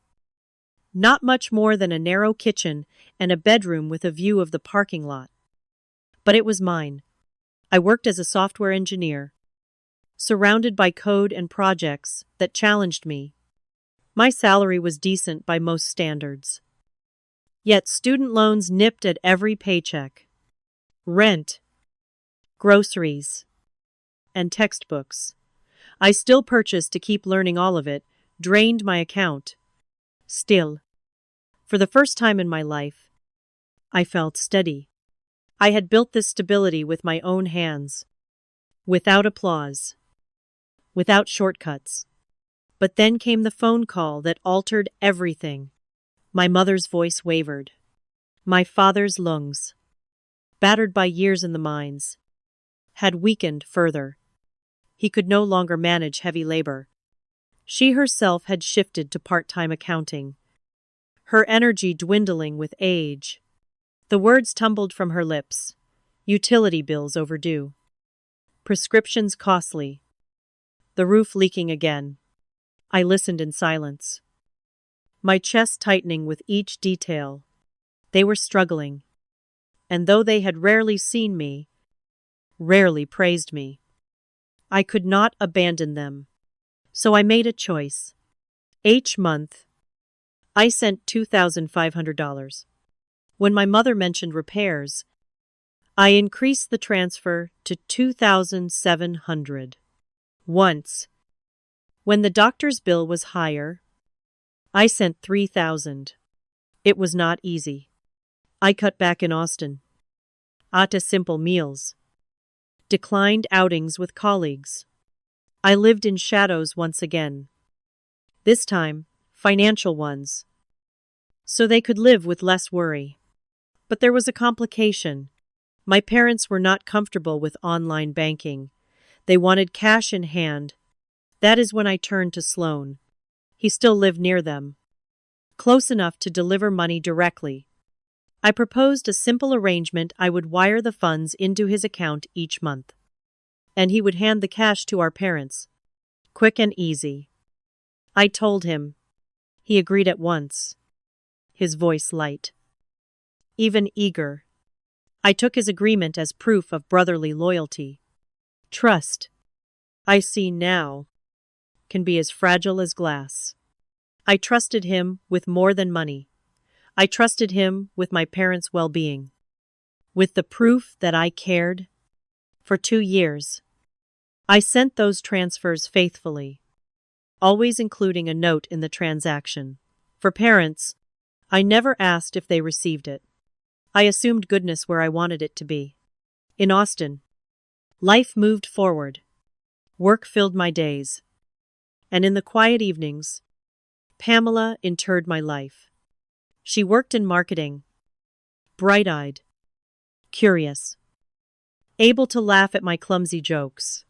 Not much more than a narrow kitchen and a bedroom with a view of the parking lot. But it was mine. I worked as a software engineer, surrounded by code and projects that challenged me. My salary was decent by most standards. Yet student loans nipped at every paycheck. Rent, groceries, and textbooks I still purchased to keep learning all of it, drained my account. Still, for the first time in my life, I felt steady. I had built this stability with my own hands, without applause, without shortcuts. But then came the phone call that altered everything. My mother's voice wavered. My father's lungs, battered by years in the mines, had weakened further. He could no longer manage heavy labor. She herself had shifted to part-time accounting, her energy dwindling with age. The words tumbled from her lips. Utility bills overdue. Prescriptions costly. The roof leaking again. I listened in silence, my chest tightening with each detail. They were struggling, and though they had rarely seen me, rarely praised me, I could not abandon them. So I made a choice. Each month, I sent $2,500. When my mother mentioned repairs, I increased the transfer to $2,700. Once, when the doctor's bill was higher, I sent $3,000. It was not easy. I cut back in Austin, ate simple meals, declined outings with colleagues. I lived in shadows once again. This time, financial ones, so they could live with less worry. But there was a complication. My parents were not comfortable with online banking. They wanted cash in hand. That is when I turned to Sloan. He still lived near them, close enough to deliver money directly. I proposed a simple arrangement. I would wire the funds into his account each month, and he would hand the cash to our parents. Quick and easy. I told him. He agreed at once, his voice light, even eager. I took his agreement as proof of brotherly loyalty. Trust, I see now, can be as fragile as glass. I trusted him with more than money. I trusted him with my parents' well-being, with the proof that I cared. For 2 years, I sent those transfers faithfully, always including a note in the transaction. For parents, I never asked if they received it. I assumed goodness where I wanted it to be. In Austin, life moved forward. Work filled my days. And in the quiet evenings, Pamela interred my life. She worked in marketing, bright-eyed, curious, able to laugh at my clumsy jokes.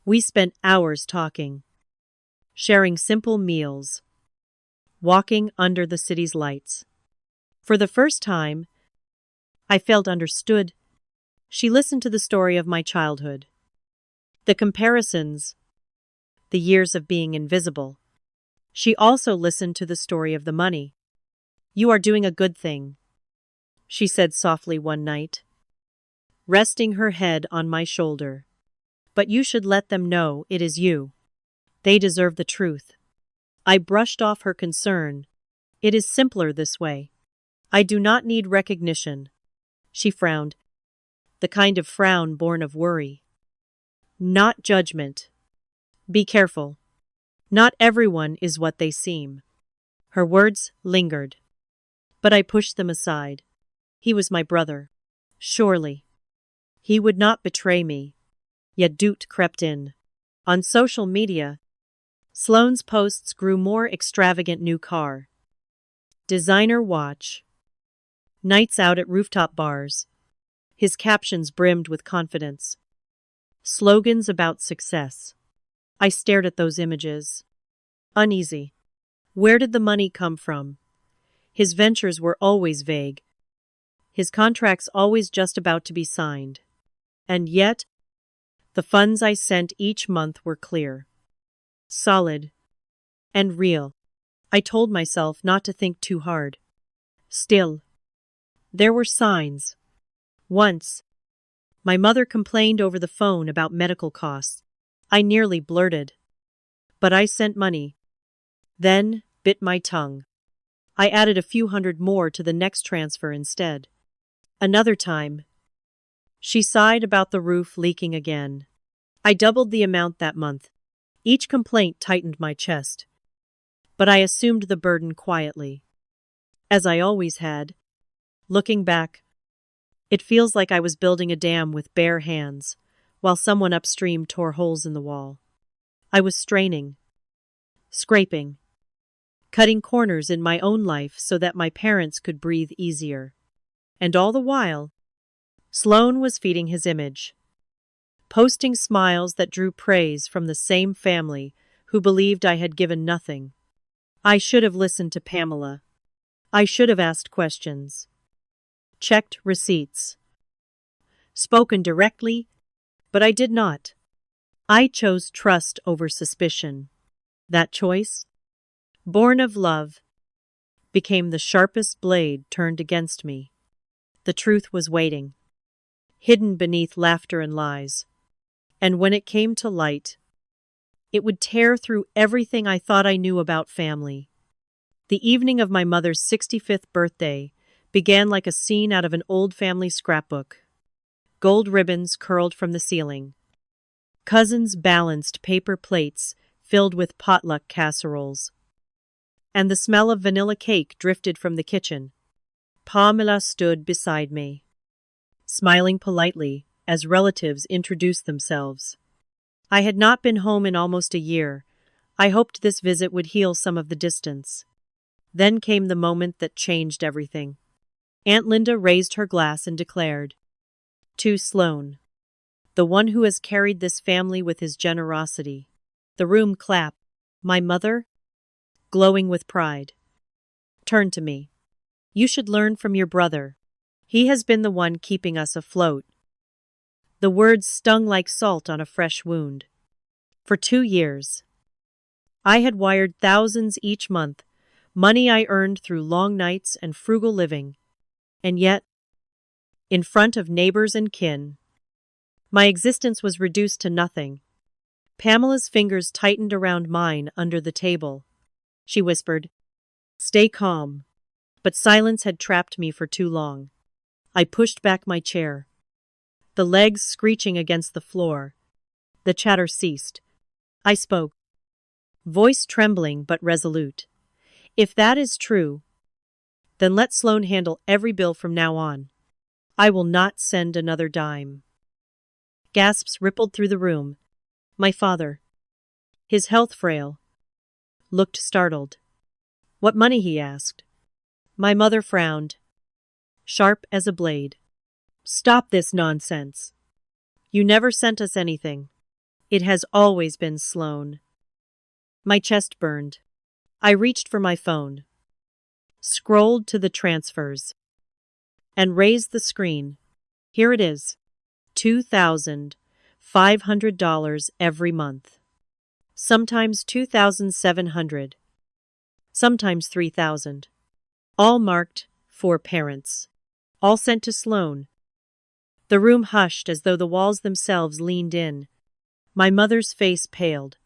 We spent hours talking, sharing simple meals, walking under the city's lights. For the first time, I felt understood. She listened to the story of my childhood, the comparisons, the years of being invisible. She also listened to the story of the money. You are doing a good thing, she said softly one night, resting her head on my shoulder. But you should let them know it is you. They deserve the truth. I brushed off her concern. It is simpler this way. I do not need recognition. She frowned, the kind of frown born of worry, not judgment. Be careful. Not everyone is what they seem. Her words lingered, but I pushed them aside. He was my brother. Surely, he would not betray me. Yet doubt crept in. On social media, Sloane's posts grew more extravagant: new car, designer watch, nights out at rooftop bars. His captions brimmed with confidence, slogans about success. I stared at those images, uneasy. Where did the money come from? His ventures were always vague, his contracts always just about to be signed. And yet, the funds I sent each month were clear, solid, and real. I told myself not to think too hard. Still, there were signs. Once, my mother complained over the phone about medical costs. I nearly blurted. But I sent money. Then, bit my tongue. I added a few hundred more to the next transfer instead. Another time, she sighed about the roof leaking again. I doubled the amount that month. Each complaint tightened my chest. But I assumed the burden quietly. As I always had. Looking back, it feels like I was building a dam with bare hands, while someone upstream tore holes in the wall. I was straining, scraping, cutting corners in my own life so that my parents could breathe easier. And all the while, Sloan was feeding his image, posting smiles that drew praise from the same family who believed I had given nothing. I should have listened to Pamela. I should have asked questions, checked receipts, spoken directly, but I did not. I chose trust over suspicion. That choice, born of love, became the sharpest blade turned against me. The truth was waiting, hidden beneath laughter and lies. And when it came to light, it would tear through everything I thought I knew about family. The evening of my mother's 65th birthday began like a scene out of an old family scrapbook. Gold ribbons curled from the ceiling. Cousins balanced paper plates filled with potluck casseroles. And the smell of vanilla cake drifted from the kitchen. Pamela stood beside me, smiling politely as relatives introduced themselves. I had not been home in almost a year. I hoped this visit would heal some of the distance. Then came the moment that changed everything. Aunt Linda raised her glass and declared, "To Sloan, the one who has carried this family with his generosity." The room clapped. My mother, glowing with pride, turned to me. "You should learn from your brother. He has been the one keeping us afloat." The words stung like salt on a fresh wound. For 2 years, I had wired thousands each month, money I earned through long nights and frugal living. And yet, in front of neighbors and kin, my existence was reduced to nothing. Pamela's fingers tightened around mine under the table. She whispered, "Stay calm." But silence had trapped me for too long. I pushed back my chair, the legs screeching against the floor. The chatter ceased. I spoke, voice trembling but resolute. "If that is true, then let Sloan handle every bill from now on. I will not send another dime." Gasps rippled through the room. My father, his health frail, looked startled. "What money?" he asked. My mother frowned, sharp as a blade. "Stop this nonsense. You never sent us anything. It has always been Sloan." My chest burned. I reached for my phone, scrolled to the transfers, and raised the screen. Here it is. $2,500 every month. Sometimes 2,700. Sometimes 3,000. All marked for parents. All sent to Sloan. The room hushed as though the walls themselves leaned in. My mother's face paled.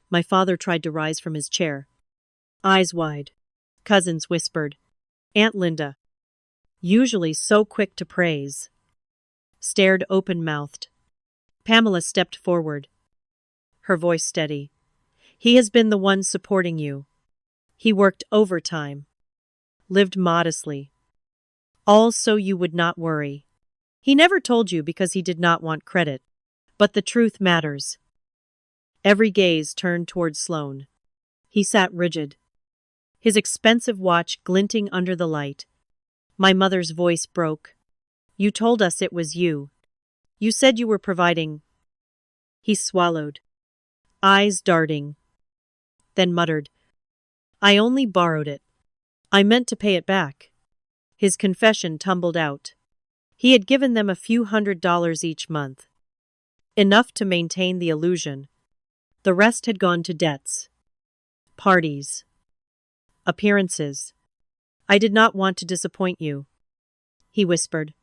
My father tried to rise from his chair, eyes wide. Cousins whispered. Aunt Linda, usually so quick to praise, stared open-mouthed. Pamela stepped forward, her voice steady. "He has been the one supporting you. He worked overtime, lived modestly, all so you would not worry. He never told you because he did not want credit. But the truth matters." Every gaze turned toward Sloan. He sat rigid, his expensive watch glinting under the light. My mother's voice broke. "You told us it was you. You said you were providing." He swallowed, eyes darting, then muttered, "I only borrowed it. I meant to pay it back." His confession tumbled out. He had given them a few $100s each month, enough to maintain the illusion. The rest had gone to debts, parties, appearances. I did not want to disappoint you, he whispered.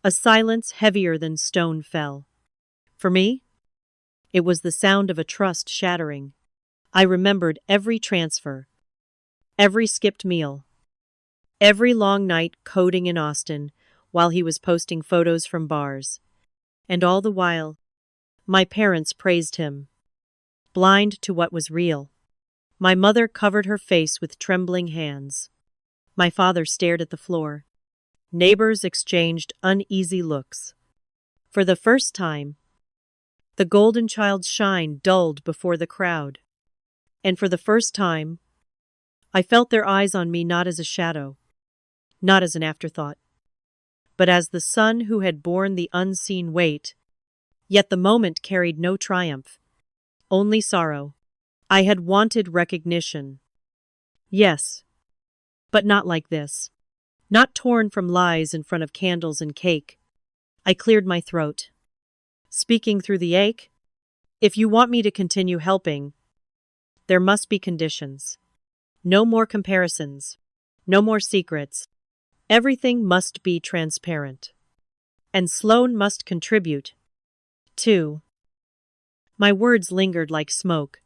A silence heavier than stone fell. For me, it was the sound of a trust shattering. I remembered every transfer, every skipped meal, every long night coding in Austin while he was posting photos from bars. And all the while, my parents praised him, blind to what was real. My mother covered her face with trembling hands. My father stared at the floor. Neighbors exchanged uneasy looks. For the first time, the golden child's shine dulled before the crowd. And for the first time, I felt their eyes on me not as a shadow, not as an afterthought, but as the son who had borne the unseen weight. Yet the moment carried no triumph, only sorrow. I had wanted recognition. Yes, but not like this. Not torn from lies in front of candles and cake. I cleared my throat. Speaking through the ache, if you want me to continue helping, there must be conditions. No more comparisons. No more secrets. Everything must be transparent. And Sloan must contribute, too. My words lingered like smoke.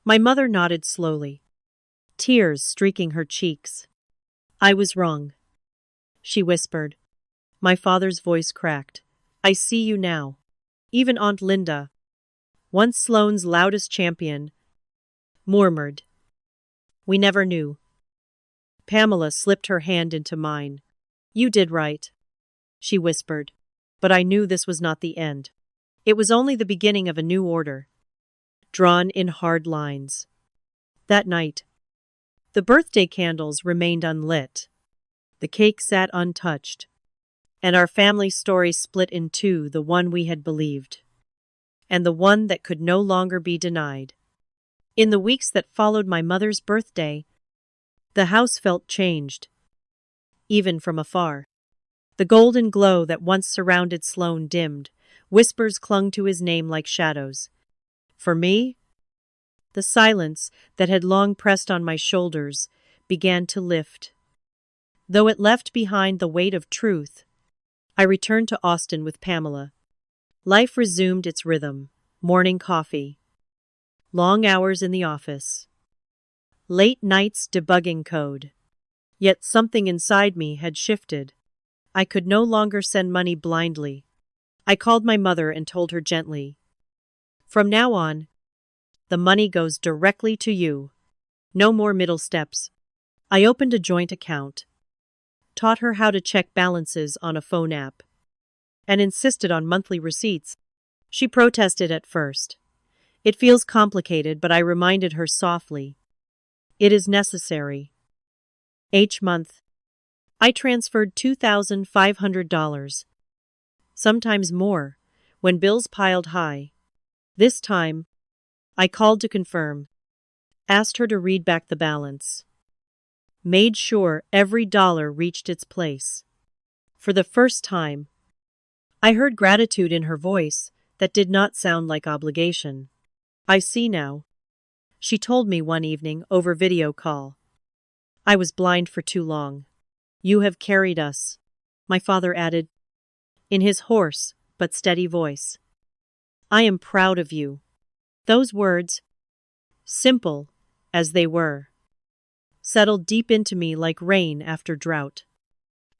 My mother nodded slowly, tears streaking her cheeks. I was wrong, she whispered. My father's voice cracked. I see you now. Even Aunt Linda, once Sloane's loudest champion, murmured. We never knew. Pamela slipped her hand into mine. You did right, she whispered. But I knew this was not the end. It was only the beginning of a new order, drawn in hard lines. That night, the birthday candles remained unlit. The cake sat untouched, and our family story split in two, the one we had believed, and the one that could no longer be denied. In the weeks that followed my mother's birthday, the house felt changed, even from afar. The golden glow that once surrounded Sloane dimmed. Whispers clung to his name like shadows. For me, the silence that had long pressed on my shoulders began to lift. Though it left behind the weight of truth, I returned to Austin with Pamela. Life resumed its rhythm. Morning coffee, long hours in the office, late nights debugging code. Yet something inside me had shifted. I could no longer send money blindly. I called my mother and told her gently, from now on, the money goes directly to you. No more middle steps. I opened a joint account, taught her how to check balances on a phone app, and insisted on monthly receipts. She protested at first. It feels complicated, but I reminded her softly. It is necessary. Each month, I transferred $2,500, sometimes more, when bills piled high. This time, I called to confirm, asked her to read back the balance, made sure every dollar reached its place. For the first time, I heard gratitude in her voice that did not sound like obligation. I see now, she told me one evening over video call. I was blind for too long. You have carried us, my father added, in his hoarse but steady voice. I am proud of you. Those words, simple as they were, settled deep into me like rain after drought.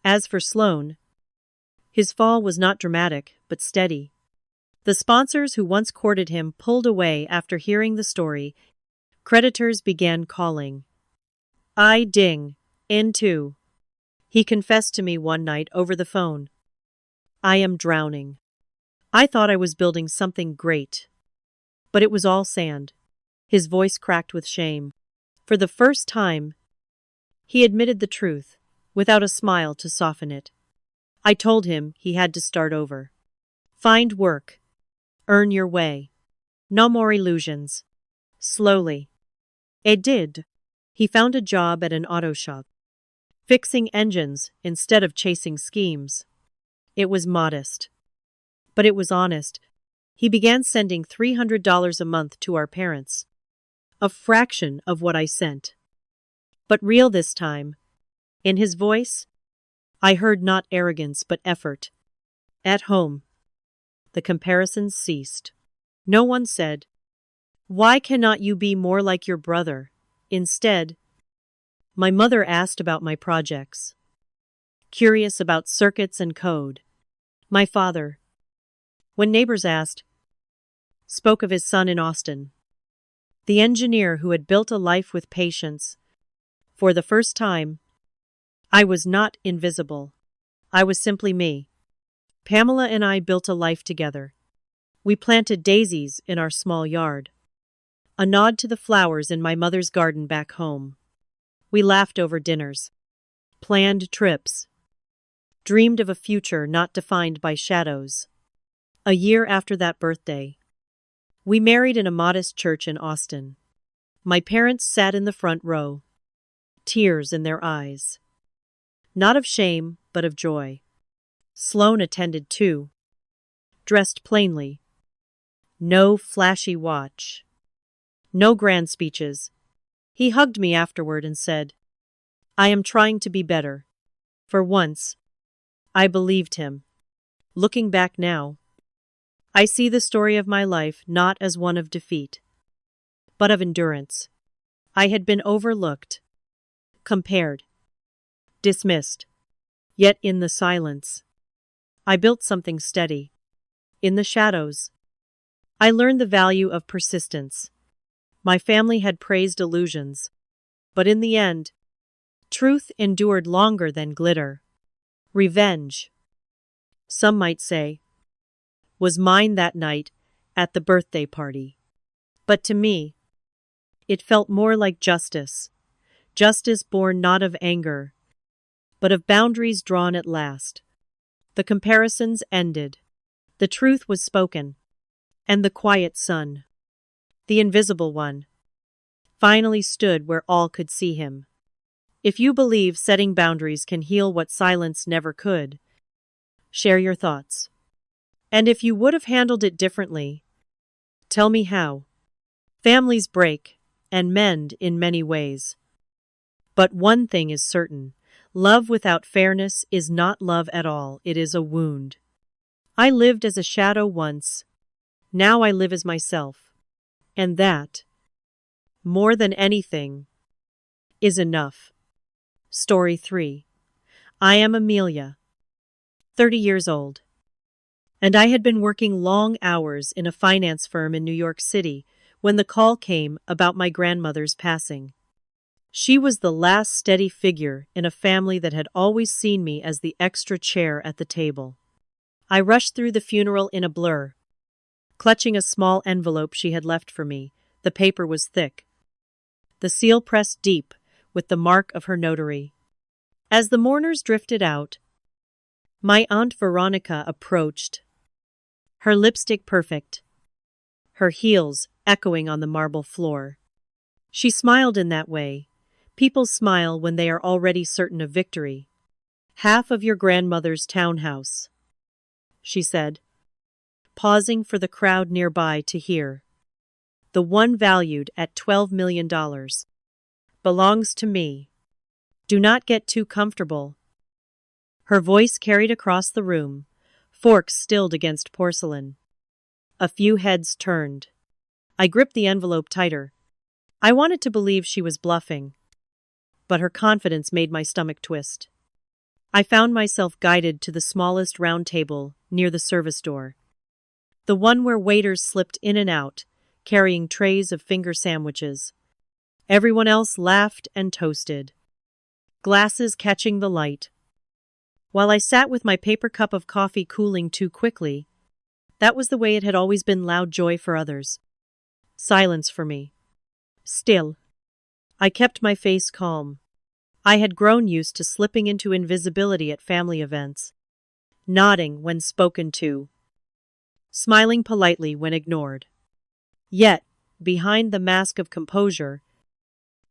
As for Sloane, his fall was not dramatic but steady. The sponsors who once courted him pulled away after hearing the story. Creditors began calling. I ding, in too. He confessed to me one night over the phone. I am drowning. I thought I was building something great. But it was all sand. His voice cracked with shame. For the first time, he admitted the truth, without a smile to soften it. I told him he had to start over. Find work. Earn your way. No more illusions. Slowly. It did. He found a job at an auto shop, fixing engines instead of chasing schemes. It was modest, but it was honest. He began sending $300 a month to our parents, a fraction of what I sent. but real this time. In his voice, I heard not arrogance but effort. At home, the comparisons ceased. No one said, "Why cannot you be more like your brother?" Instead, my mother asked about my projects, curious about circuits and code. My father, when neighbors asked, spoke of his son in Austin, the engineer who had built a life with patience. For the first time, I was not invisible. I was simply me. Pamela and I built a life together. We planted daisies in our small yard, a nod to the flowers in my mother's garden back home. We laughed over dinners, planned trips, dreamed of a future not defined by shadows. A year after that birthday, we married in a modest church in Austin. My parents sat in the front row, tears in their eyes. Not of shame, but of joy. Sloan attended too, dressed plainly. No flashy watch. No grand speeches. He hugged me afterward and said, "I am trying to be better." For once, I believed him. Looking back now, I see the story of my life not as one of defeat, but of endurance. I had been overlooked, compared, dismissed. Yet in the silence, I built something steady. In the shadows, I learned the value of persistence. My family had praised illusions, but in the end, truth endured longer than glitter. Revenge, some might say, was mine that night at the birthday party. But to me, it felt more like justice. Justice born not of anger, but of boundaries drawn at last. The comparisons ended. The truth was spoken. And the quiet sun, the invisible one, finally stood where all could see him. If you believe setting boundaries can heal what silence never could, share your thoughts. And if you would have handled it differently, tell me how. Families break and mend in many ways. But one thing is certain. Love without fairness is not love at all, it is a wound. I lived as a shadow once. Now I live as myself. And that, more than anything, is enough. Story 3. I am Amelia, 30 years old. And I had been working long hours in a finance firm in New York City when the call came about my grandmother's passing. She was the last steady figure in a family that had always seen me as the extra chair at the table. I rushed through the funeral in a blur, clutching a small envelope she had left for me. The paper was thick, the seal pressed deep with the mark of her notary. As the mourners drifted out, my Aunt Veronica approached, her lipstick perfect, her heels echoing on the marble floor. She smiled in that way. People smile when they are already certain of victory. "Half of your grandmother's townhouse," she said, pausing for the crowd nearby to hear. "The one valued at $12 million, belongs to me. Do not get too comfortable." Her voice carried across the room, forks stilled against porcelain. A few heads turned. I gripped the envelope tighter. I wanted to believe she was bluffing, but her confidence made my stomach twist. I found myself guided to the smallest round table near the service door, the one where waiters slipped in and out, carrying trays of finger sandwiches. Everyone else laughed and toasted, glasses catching the light. While I sat with my paper cup of coffee cooling too quickly, that was the way it had always been. Loud joy for others, silence for me. Still, I kept my face calm. I had grown used to slipping into invisibility at family events, nodding when spoken to, smiling politely when ignored. Yet, behind the mask of composure,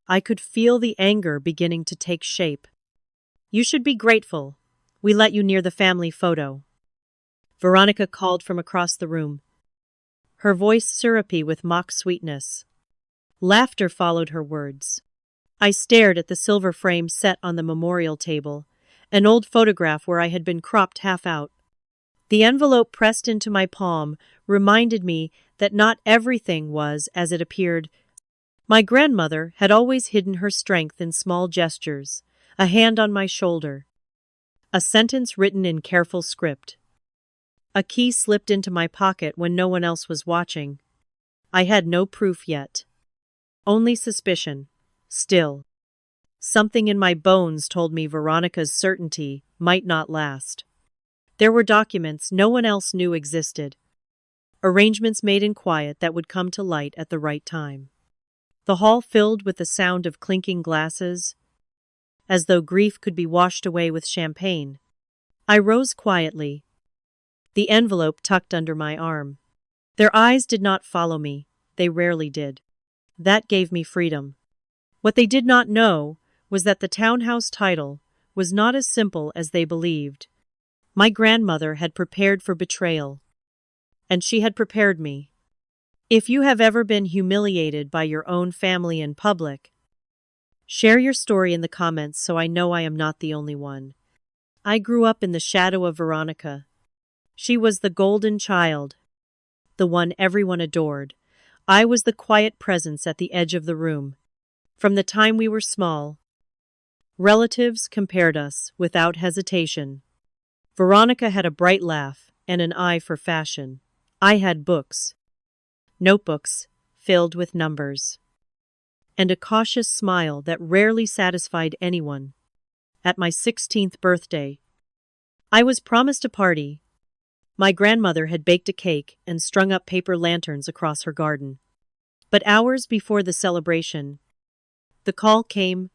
I could feel the anger beginning to take shape. "You should be grateful. We let you near the family photo," Veronica called from across the room, her voice syrupy with mock sweetness. Laughter followed her words. I stared at the silver frame set on the memorial table, an old photograph where I had been cropped half out. The envelope pressed into my palm reminded me that not everything was as it appeared. My grandmother had always hidden her strength in small gestures, a hand on my shoulder, a sentence written in careful script. A key slipped into my pocket when no one else was watching. I had no proof yet. Only suspicion. Still, something in my bones told me Veronica's certainty might not last. There were documents no one else knew existed. Arrangements made in quiet that would come to light at the right time. The hall filled with the sound of clinking glasses, as though grief could be washed away with champagne. I rose quietly, the envelope tucked under my arm. Their eyes did not follow me, they rarely did. That gave me freedom. What they did not know was that the townhouse title was not as simple as they believed. My grandmother had prepared for betrayal, and she had prepared me. If you have ever been humiliated by your own family in public, share your story in the comments so I know I am not the only one. I grew up in the shadow of Veronica. She was the golden child, the one everyone adored. I was the quiet presence at the edge of the room. From the time we were small, relatives compared us without hesitation. Veronica had a bright laugh and an eye for fashion. I had books, notebooks filled with numbers, and a cautious smile that rarely satisfied anyone. At my 16th birthday, I was promised a party. My grandmother had baked a cake and strung up paper lanterns across her garden. But hours before the celebration, the call came.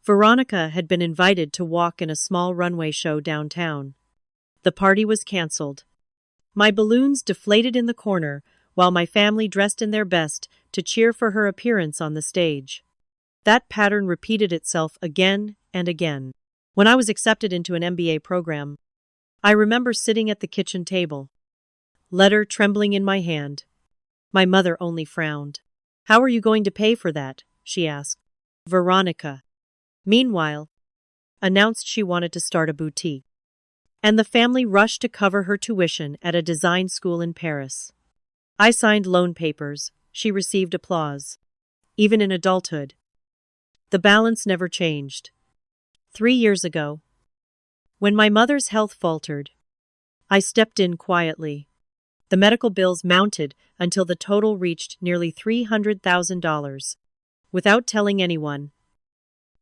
Veronica had been invited to walk in a small runway show downtown. The party was canceled. My balloons deflated in the corner, while my family dressed in their best to cheer for her appearance on the stage. That pattern repeated itself again and again. When I was accepted into an MBA program, I remember sitting at the kitchen table, letter trembling in my hand. My mother only frowned. "How are you going to pay for that?" she asked. Veronica, meanwhile, announced she wanted to start a boutique, and the family rushed to cover her tuition at a design school in Paris. I signed loan papers. She received applause. Even in adulthood, the balance never changed. 3 years ago, when my mother's health faltered, I stepped in quietly. The medical bills mounted until the total reached nearly $300,000. Without telling anyone,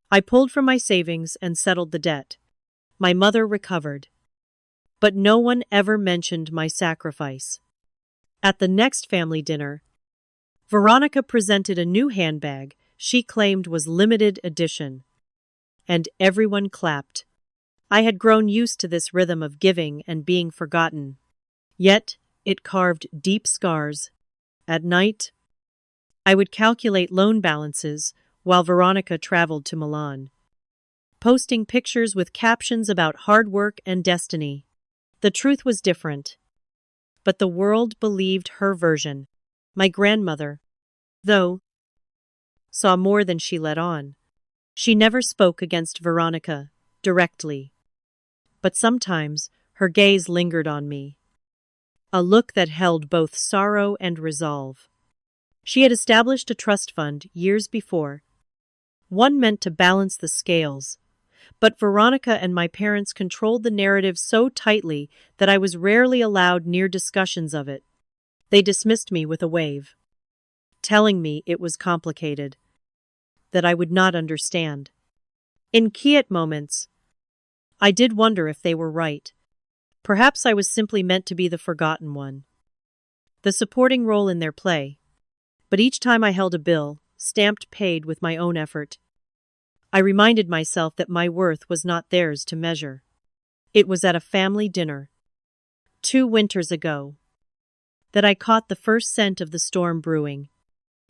I pulled from my savings and settled the debt. My mother recovered. But no one ever mentioned my sacrifice. At the next family dinner, Veronica presented a new handbag she claimed was limited edition, and everyone clapped. I had grown used to this rhythm of giving and being forgotten. Yet, it carved deep scars. At night, I would calculate loan balances while Veronica traveled to Milan, posting pictures with captions about hard work and destiny. The truth was different, but the world believed her version. My grandmother, though, saw more than she let on. She never spoke against Veronica directly, but sometimes her gaze lingered on me, a look that held both sorrow and resolve. She had established a trust fund years before, one meant to balance the scales, but Veronica and my parents controlled the narrative so tightly that I was rarely allowed near discussions of it. They dismissed me with a wave, telling me it was complicated, that I would not understand. In quiet moments, I did wonder if they were right. Perhaps I was simply meant to be the forgotten one, the supporting role in their play. But each time I held a bill, stamped paid with my own effort, I reminded myself that my worth was not theirs to measure. It was at a family dinner, 2 winters ago, that I caught the first scent of the storm brewing.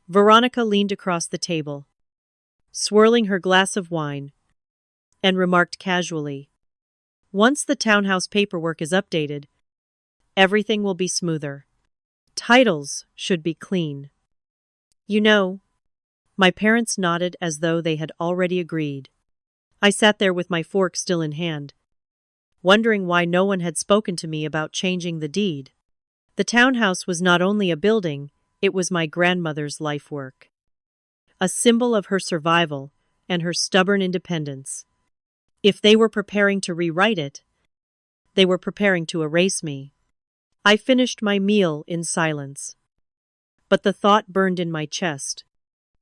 Veronica leaned across the table, swirling her glass of wine, and remarked casually, "Once the townhouse paperwork is updated, everything will be smoother. Titles should be clean. You know, My parents nodded as though they had already agreed. I sat there with my fork still in hand, wondering why no one had spoken to me about changing the deed. The townhouse was not only a building, it was my grandmother's life work. A symbol of her survival and her stubborn independence. If they were preparing to rewrite it, they were preparing to erase me. I finished my meal in silence. But the thought burned in my chest.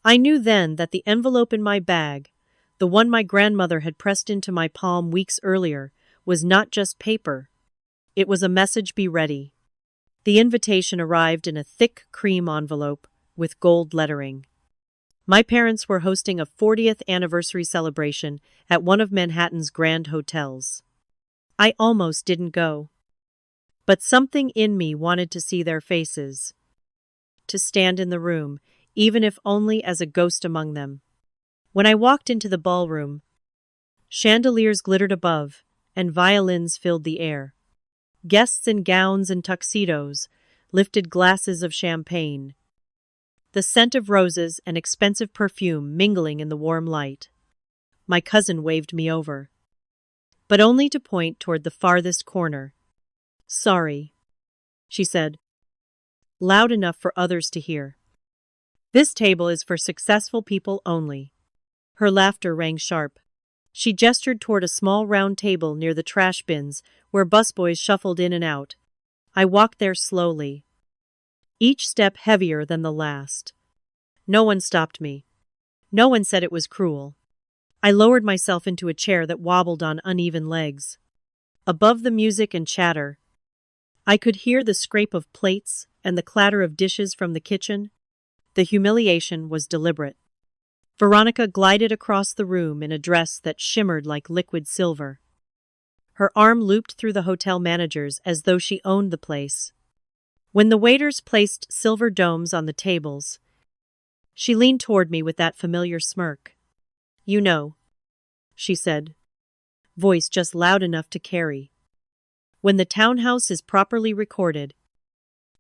I knew then that the envelope in my bag, the one my grandmother had pressed into my palm weeks earlier, was not just paper. It was a message: be ready. The invitation arrived in a thick cream envelope with gold lettering. My parents were hosting a 40th anniversary celebration at one of Manhattan's grand hotels. I almost didn't go. But something in me wanted to see their faces, to stand in the room, even if only as a ghost among them. When I walked into the ballroom, chandeliers glittered above, and violins filled the air. Guests in gowns and tuxedos lifted glasses of champagne, the scent of roses and expensive perfume mingling in the warm light. My cousin waved me over, but only to point toward the farthest corner. "Sorry," she said, loud enough for others to hear. "This table is for successful people only." Her laughter rang sharp. She gestured toward a small round table near the trash bins where busboys shuffled in and out. I walked there slowly, each step heavier than the last. No one stopped me. No one said it was cruel. I lowered myself into a chair that wobbled on uneven legs. Above the music and chatter, I could hear the scrape of plates and the clatter of dishes from the kitchen. The humiliation was deliberate. Veronica glided across the room in a dress that shimmered like liquid silver. Her arm looped through the hotel manager's as though she owned the place. When the waiters placed silver domes on the tables, she leaned toward me with that familiar smirk. "You know," she said, voice just loud enough to carry. "When the townhouse is properly recorded,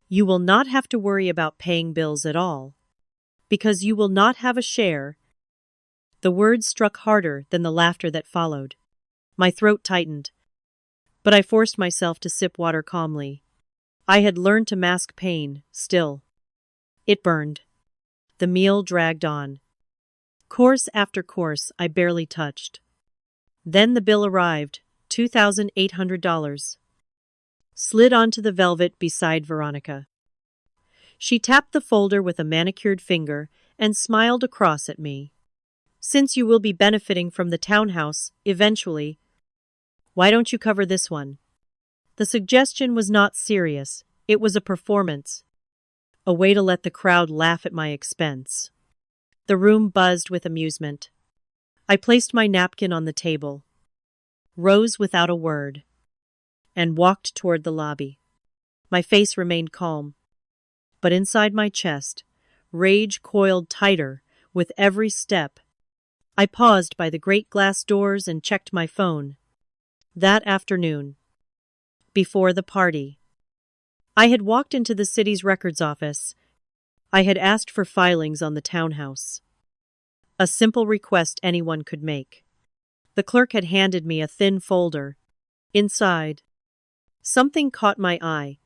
you will not have to worry about paying bills at all, because you will not have a share." The words struck harder than the laughter that followed. My throat tightened, but I forced myself to sip water calmly. I had learned to mask pain, still. It burned. The meal dragged on. Course after course I barely touched. Then the bill arrived, $2,800. Slid onto the velvet beside Veronica. She tapped the folder with a manicured finger and smiled across at me. "Since you will be benefiting from the townhouse, eventually, why don't you cover this one?" The suggestion was not serious. It was a performance. A way to let the crowd laugh at my expense. The room buzzed with amusement. I placed my napkin on the table, rose without a word, and walked toward the lobby. My face remained calm, but inside my chest, rage coiled tighter with every step. I paused by the great glass doors and checked my phone. That afternoon, before the party, I had walked into the city's records office. I had asked for filings on the townhouse. A simple request anyone could make. The clerk had handed me a thin folder. Inside, something caught my eye.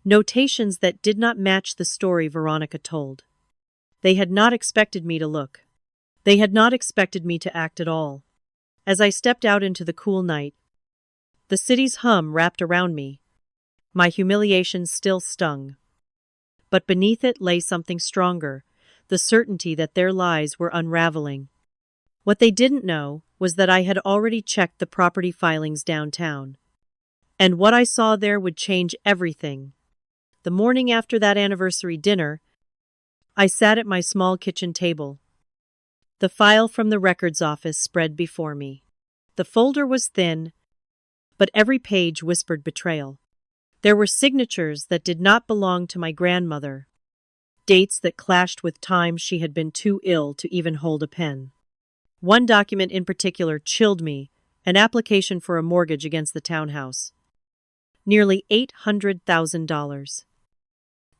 Notations that did not match the story Veronica told. They had not expected me to look. They had not expected me to act at all. As I stepped out into the cool night, the city's hum wrapped around me. My humiliation still stung. But beneath it lay something stronger, the certainty that their lies were unraveling. What they didn't know was that I had already checked the property filings downtown. And what I saw there would change everything. The morning after that anniversary dinner, I sat at my small kitchen table. The file from the records office spread before me. The folder was thin, but every page whispered betrayal. There were signatures that did not belong to my grandmother, dates that clashed with times she had been too ill to even hold a pen. One document in particular chilled me, an application for a mortgage against the townhouse. Nearly $800,000.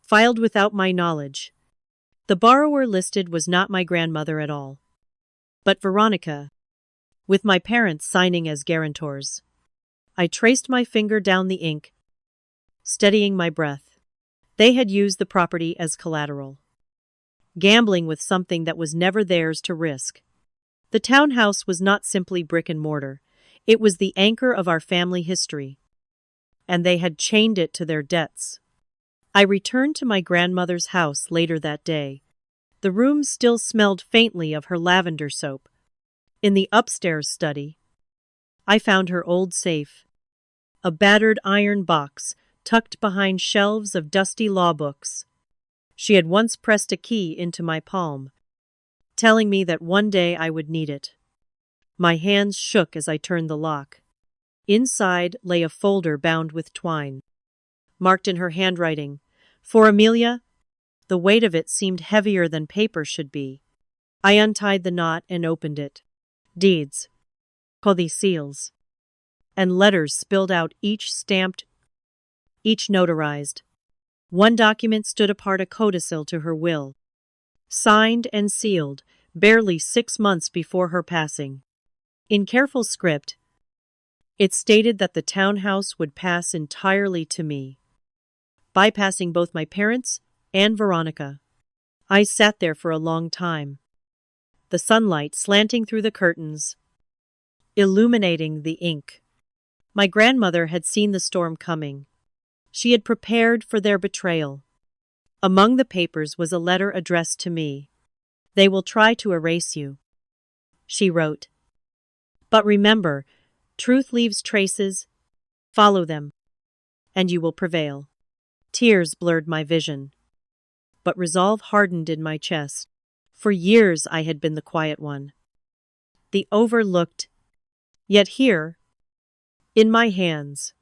Filed without my knowledge. The borrower listed was not my grandmother at all, but Veronica, with my parents signing as guarantors. I traced my finger down the ink, steadying my breath. They had used the property as collateral, gambling with something that was never theirs to risk. The townhouse was not simply brick and mortar, it was the anchor of our family history, and they had chained it to their debts. I returned to my grandmother's house later that day. The room still smelled faintly of her lavender soap. In the upstairs study, I found her old safe, a battered iron box tucked behind shelves of dusty law books. She had once pressed a key into my palm, telling me that one day I would need it. My hands shook as I turned the lock. Inside lay a folder bound with twine, marked in her handwriting, "For Amelia." The weight of it seemed heavier than paper should be. I untied the knot and opened it. Deeds, codicils, and letters spilled out, each stamped, each notarized. One document stood apart, a codicil to her will, signed and sealed, barely 6 months before her passing. In careful script, it stated that the townhouse would pass entirely to me, bypassing both my parents and Veronica. I sat there for a long time, the sunlight slanting through the curtains, illuminating the ink. My grandmother had seen the storm coming. She had prepared for their betrayal. Among the papers was a letter addressed to me. "They will try to erase you," she wrote. "But remember, truth leaves traces. Follow them, and you will prevail." Tears blurred my vision, but resolve hardened in my chest. For years I had been the quiet one, the overlooked. Yet here, in my hands,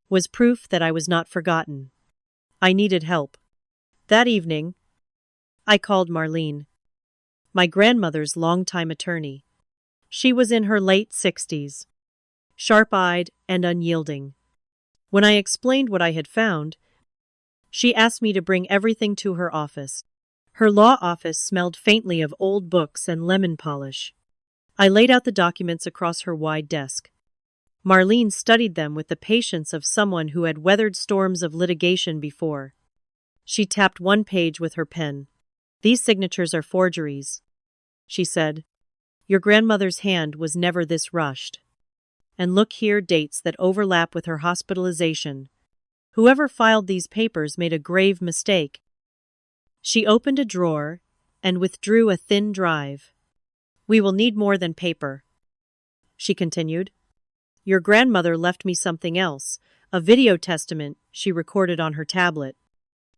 was proof that I was not forgotten. I needed help. That evening, I called Marlene, my grandmother's longtime attorney. She was in her late 60s, sharp-eyed and unyielding. When I explained what I had found, she asked me to bring everything to her office. Her law office smelled faintly of old books and lemon polish. I laid out the documents across her wide desk. Marlene studied them with the patience of someone who had weathered storms of litigation before. She tapped one page with her pen. "These signatures are forgeries," she said. "Your grandmother's hand was never this rushed. And look here, dates that overlap with her hospitalization. Whoever filed these papers made a grave mistake." She opened a drawer and withdrew a thin drive. "We will need more than paper," she continued. "Your grandmother left me something else, a video testament she recorded on her tablet.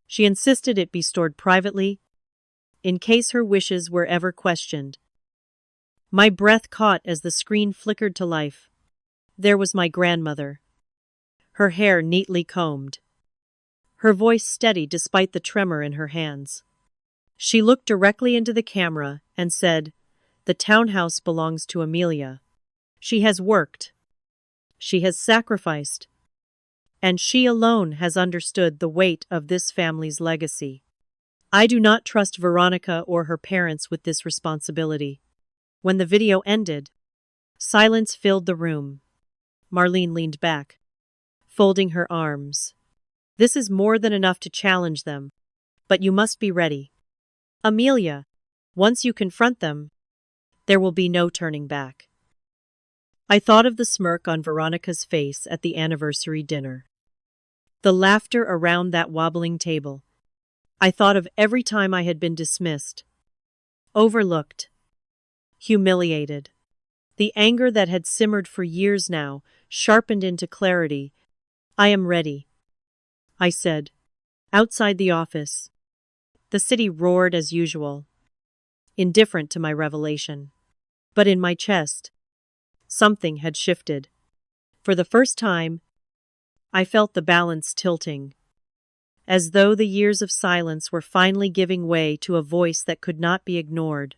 She insisted it be stored privately, in case her wishes were ever questioned." My breath caught as the screen flickered to life. There was my grandmother, her hair neatly combed, her voice steady despite the tremor in her hands. She looked directly into the camera and said, "The townhouse belongs to Amelia. She has worked. She has sacrificed. And she alone has understood the weight of this family's legacy. I do not trust Veronica or her parents with this responsibility." When the video ended, silence filled the room. Marlene leaned back, folding her arms. "This is more than enough to challenge them, but you must be ready. Amelia, once you confront them, there will be no turning back." I thought of the smirk on Veronica's face at the anniversary dinner, the laughter around that wobbling table. I thought of every time I had been dismissed, overlooked, humiliated. The anger that had simmered for years now sharpened into clarity. "I am ready," I said. Outside the office, the city roared as usual, indifferent to my revelation. But in my chest, something had shifted. For the first time, I felt the balance tilting, as though the years of silence were finally giving way to a voice that could not be ignored.